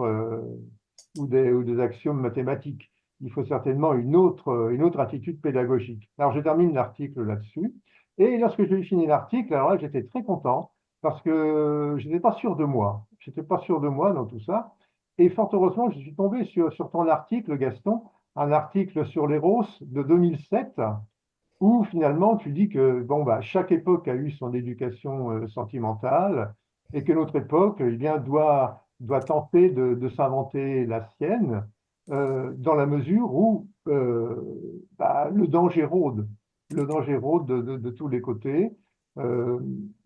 ou des axiomes mathématiques. Il faut certainement une autre attitude pédagogique. Alors, je termine l'article là-dessus. Et lorsque j'ai fini l'article, alors là, j'étais très content parce que je n'étais pas sûr de moi. Je n'étais pas sûr de moi dans tout ça. Et fort heureusement, je suis tombé sur ton article, Gaston, un article sur l'Eros de 2007, où finalement tu dis que bon, bah, chaque époque a eu son éducation sentimentale et que notre époque eh bien, doit tenter de s'inventer la sienne dans la mesure où bah, le danger rôde de tous les côtés,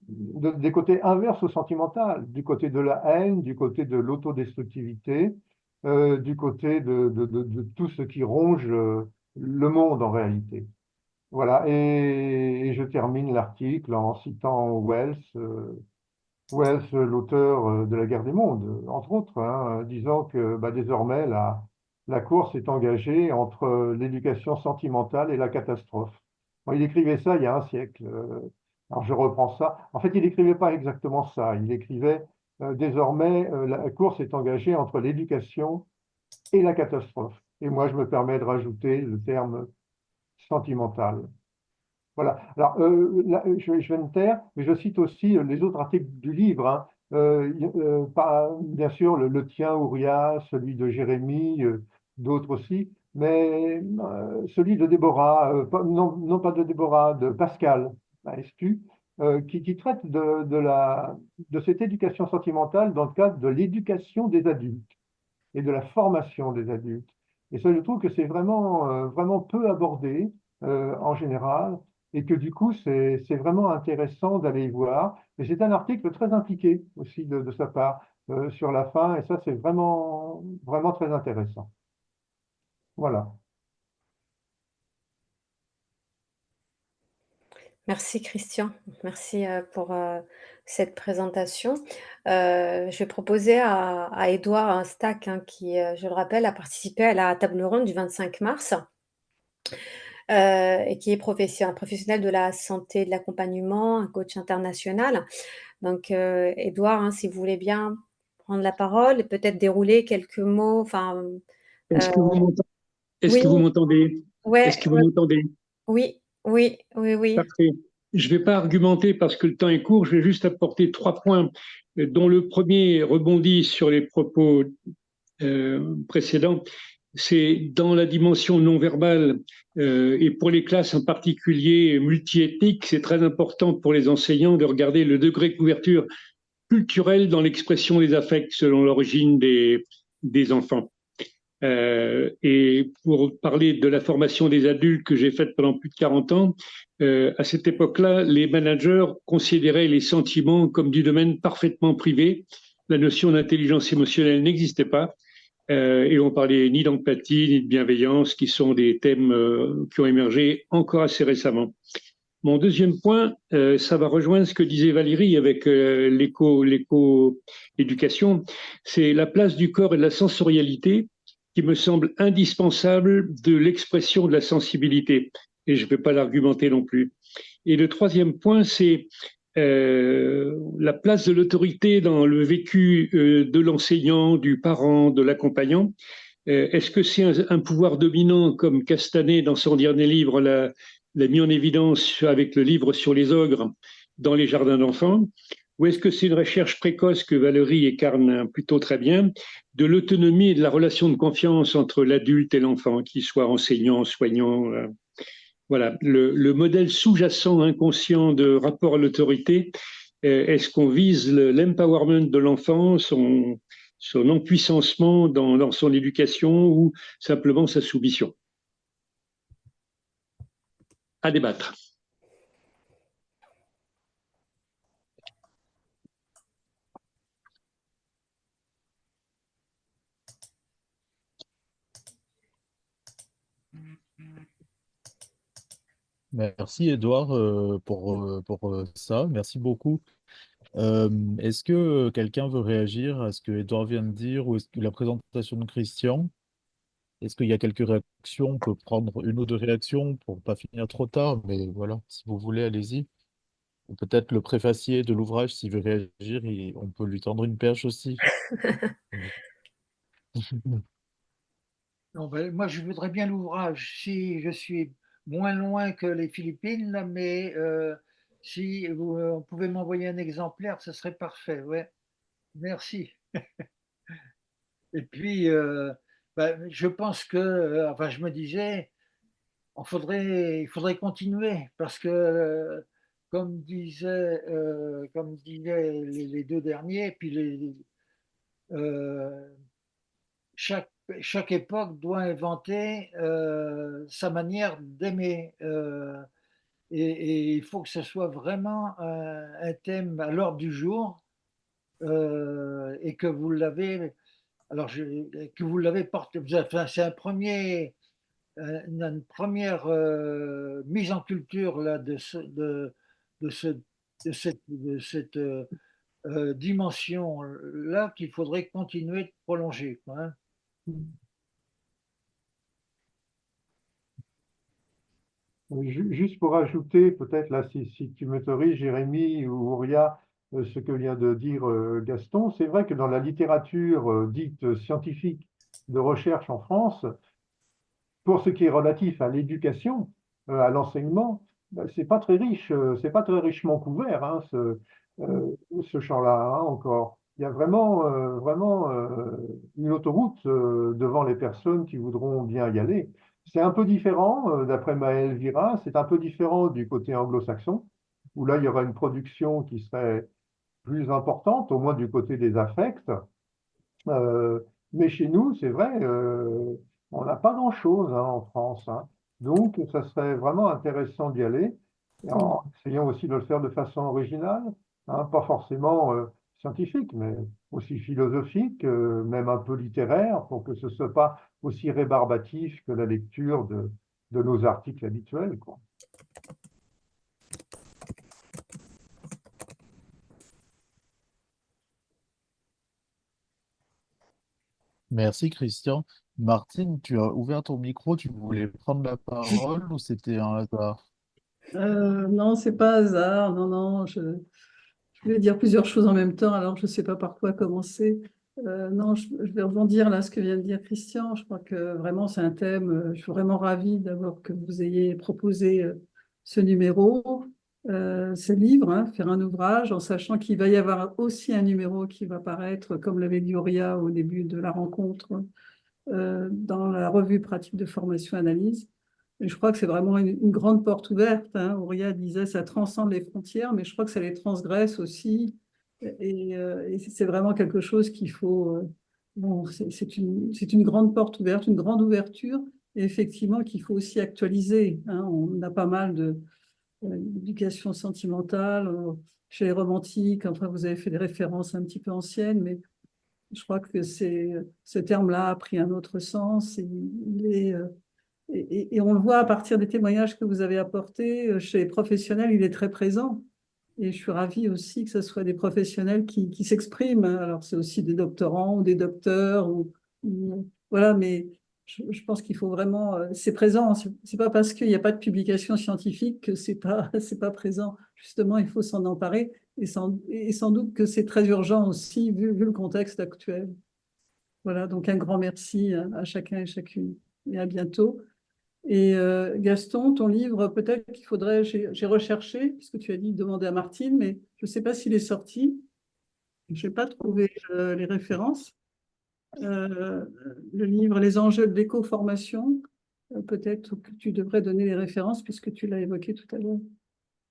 des côtés inverses au sentimental, du côté de la haine, du côté de l'autodestructivité, du côté de tout ce qui ronge le monde en réalité. Voilà, et je termine l'article en citant Wells, l'auteur de La Guerre des mondes, entre autres, hein, disant que bah, désormais la course est engagée entre l'éducation sentimentale et la catastrophe. Bon, il écrivait ça il y a un siècle. Alors je reprends ça. En fait, il n'écrivait pas exactement ça. Il écrivait désormais la course est engagée entre l'éducation et la catastrophe. Et moi, je me permets de rajouter le terme sentimental. Voilà. Alors, là, je vais me taire, mais je cite aussi les autres articles du livre. Hein. Bien sûr, le tien, Ouria, celui de Jérémie, d'autres aussi, mais celui de Déborah, non pas de Déborah, de Pascal, Estu, qui traite de cette éducation sentimentale dans le cadre de l'éducation des adultes et de la formation des adultes. Et ça, je trouve que c'est vraiment peu abordé en général et que du coup, c'est vraiment intéressant d'aller y voir. Et c'est un article très impliqué aussi de sa part sur la fin et ça, c'est vraiment très intéressant. Voilà. Merci Christian, merci pour cette présentation. Je vais proposer à Édouard Stack, hein, qui, je le rappelle, a participé à la table ronde du 25 mars et qui est un professionnel de la santé et de l'accompagnement, un coach international. Donc, Édouard, hein, si vous voulez bien prendre la parole et peut-être dérouler quelques mots. Est-ce que vous m'entendez? Est-ce oui, que vous m'entendez? ouais, Est-ce que vous m'entendez? oui, oui. Parfait. Je ne vais pas argumenter parce que le temps est court, je vais juste apporter 3 points. dont le premier rebondit sur les propos précédents. C'est dans la dimension non verbale et pour les classes en particulier multiethniques, c'est très important pour les enseignants de regarder le degré de couverture culturelle dans l'expression des affects selon l'origine des enfants. Et pour parler de la formation des adultes que j'ai faite pendant plus de 40 ans, à cette époque-là, les managers considéraient les sentiments comme du domaine parfaitement privé. La notion d'intelligence émotionnelle n'existait pas. Et on parlait ni d'empathie, ni de bienveillance, qui sont des thèmes qui ont émergé encore assez récemment. Mon deuxième point, ça va rejoindre ce que disait Valérie avec l'éco-éducation, c'est la place du corps et de la sensorialité qui me semble indispensable de l'expression de la sensibilité. Et je ne vais pas l'argumenter non plus. Et le troisième point, c'est la place de l'autorité dans le vécu de l'enseignant, du parent, de l'accompagnant. Est-ce que c'est un pouvoir dominant, comme Castanet, dans son dernier livre, l'a mis en évidence avec le livre sur les ogres dans les jardins d'enfants? Ou est-ce que c'est une recherche précoce que Valérie incarne plutôt très bien, de l'autonomie et de la relation de confiance entre l'adulte et l'enfant, qu'il soit enseignant, soignant voilà, le modèle sous-jacent inconscient de rapport à l'autorité, est-ce qu'on vise l'empowerment de l'enfant, son empuissancement dans son éducation ou simplement sa soumission? À débattre. Merci Edouard pour ça. Merci beaucoup. Est-ce que quelqu'un veut réagir à ce que Edouard vient de dire ou est-ce que la présentation de Christian? Est-ce qu'il y a quelques réactions? On peut prendre une ou deux réactions pour pas finir trop tard, mais voilà, si vous voulez, allez-y. Ou peut-être le préfacier de l'ouvrage, s'il veut réagir, on peut lui tendre une perche aussi. Non, ben, moi, je voudrais bien l'ouvrage. Si je suis moins loin que les Philippines, là, mais si on pouvait m'envoyer un exemplaire, ce serait parfait. Ouais, merci. Et puis, ben, je pense que, enfin, je me disais, il faudrait continuer parce que, comme disaient les deux derniers, puis euh, chaque, chaque époque doit inventer sa manière d'aimer. Et il faut que ce soit vraiment un thème à l'ordre du jour et que vous l'avez, que vous l'avez porté. Enfin, c'est une première mise en culture là, de, ce, de cette dimension-là qu'il faudrait continuer de prolonger, quoi, hein. Juste pour ajouter, peut-être là, si tu m'autorises, Jérémy ou Auria, ce que vient de dire Gaston, c'est vrai que dans la littérature dite scientifique de recherche en France, pour ce qui est relatif à l'éducation, à l'enseignement, ben, c'est pas très riche, c'est pas très richement couvert, hein, ce champ-là, hein, encore. Il y a vraiment une autoroute devant les personnes qui voudront bien y aller. C'est un peu différent, d'après Maël Vira, c'est un peu différent du côté anglo-saxon, où là, il y aura une production qui serait plus importante, au moins du côté des affects. Euh, mais chez nous, c'est vrai, on n'a pas grand-chose hein, en France, hein. Donc, ça serait vraiment intéressant d'y aller, et en essayant aussi de le faire de façon originale, hein, pas forcément scientifique, mais aussi philosophique, même un peu littéraire, pour que ce ne soit pas aussi rébarbatif que la lecture de nos articles habituels, quoi. Merci Christian. Martine, tu as ouvert ton micro, tu voulais prendre la parole ou c'était un hasard? Non, c'est pas hasard. Non, non, je voulais dire plusieurs choses en même temps, alors je ne sais pas par quoi commencer. Non, je vais rebondir là ce que vient de dire Christian. Je crois que vraiment c'est un thème. Je suis vraiment ravie d'abord que vous ayez proposé ce numéro. ce livre, hein, faire un ouvrage, en sachant qu'il va y avoir aussi un numéro qui va paraître, comme l'avait dit Auria au début de la rencontre, dans la revue pratique de formation-analyse. Et je crois que c'est vraiment une grande porte ouverte, hein. Auria disait ça transcende les frontières, mais je crois que ça les transgresse aussi. Et c'est vraiment quelque chose qu'il faut. Bon, c'est une grande porte ouverte, une grande ouverture, et effectivement qu'il faut aussi actualiser, hein. On a pas mal d'éducation sentimentale chez les romantiques. Enfin, vous avez fait des références un petit peu anciennes, mais je crois que ce terme-là a pris un autre sens. Et on le voit à partir des témoignages que vous avez apportés chez les professionnels, il est très présent. Et je suis ravie aussi que ce soit des professionnels qui s'expriment. Alors, c'est aussi des doctorants ou des docteurs. Voilà, mais je pense qu'il faut vraiment. C'est présent. C'est pas parce qu'il n'y a pas de publication scientifique que c'est pas, c'est pas présent. Justement, il faut s'en emparer. Et sans doute que c'est très urgent aussi, vu le contexte actuel. Voilà, donc un grand merci à chacun et chacune. Et à bientôt. Et Gaston, ton livre, peut-être qu'il faudrait, j'ai recherché, puisque tu as dit demander à Martine, mais je ne sais pas s'il est sorti. Je n'ai pas trouvé les références. Le livre Les enjeux de l'éco-formation, peut-être que tu devrais donner les références, puisque tu l'as évoqué tout à l'heure.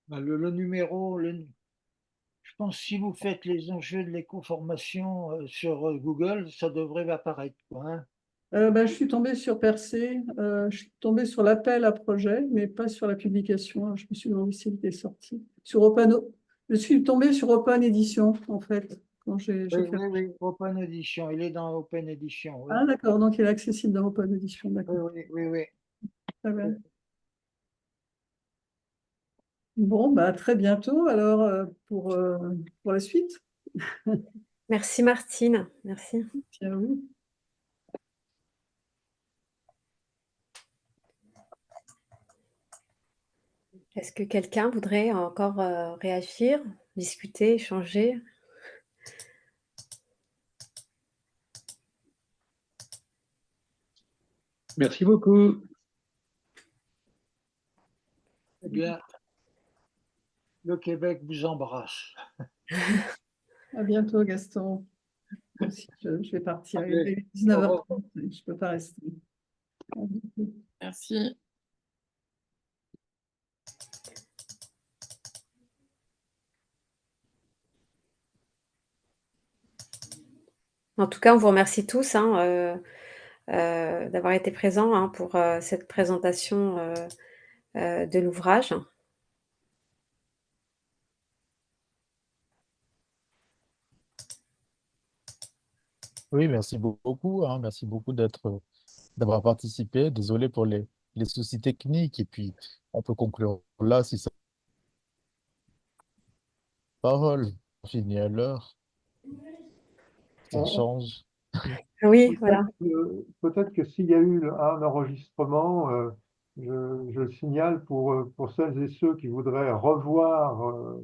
Ben, le numéro, je pense que si vous faites les enjeux de l'éco-formation sur Google, ça devrait apparaître, quoi, hein. Je suis tombée sur Percé, je suis tombée sur l'appel à projet, mais pas sur la publication. Je me suis demandé s'il était sorti. Je suis tombée sur Open Edition, en fait, quand j'ai Oui, fait. oui, Open Edition. Il est dans Open Edition. Oui, Ah, d'accord, donc il est accessible dans Open Edition, oui, d'accord. oui. Très bien. Bon, bah, à très bientôt alors pour la suite. Merci Martine, merci. Tiens, oui. Est-ce que quelqu'un voudrait encore réagir, discuter, échanger? Merci beaucoup. Eh bien, le Québec vous embrasse. À bientôt, Gaston. Moi aussi, je vais partir. Il Allez, est 19h30, je ne peux pas rester. Merci. En tout cas, on vous remercie tous hein, d'avoir été présents hein, pour cette présentation de l'ouvrage. Oui, merci beaucoup, hein, merci beaucoup d'avoir participé. Désolé pour les soucis techniques. Et puis, on peut conclure là si ça parole. On finit à l'heure. Ça change. Oui, voilà. Peut-être que s'il y a eu un enregistrement, je le signale pour celles et ceux qui voudraient revoir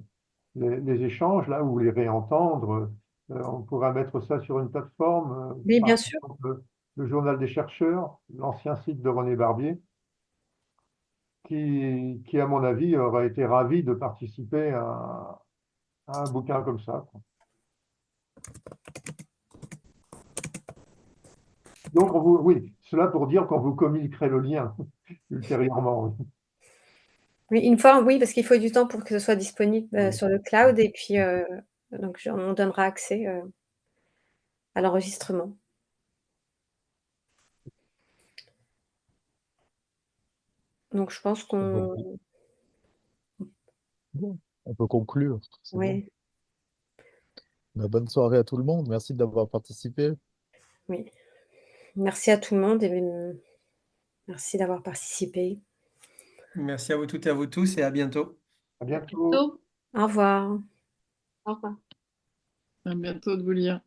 les échanges, là, ou les réentendre. On pourra mettre ça sur une plateforme, Oui, par bien sûr. exemple le Journal des chercheurs, l'ancien site de René Barbier, qui, à mon avis, aurait été ravi de participer à un bouquin comme ça, quoi. Donc, oui, cela pour dire qu'on vous communiquerait le lien ultérieurement. Oui. Oui, une fois, oui, parce qu'il faut du temps pour que ce soit disponible Oui. sur le cloud et puis donc on donnera accès à l'enregistrement. Donc je pense qu'on... Bon, on peut conclure. C'est bon. Oui, Bah, bonne soirée à tout le monde. Merci d'avoir participé. oui. Merci à tout le monde et merci d'avoir participé. Merci à vous toutes et à vous tous et à bientôt. À bientôt. Au revoir. Au revoir. À bientôt de vous lire.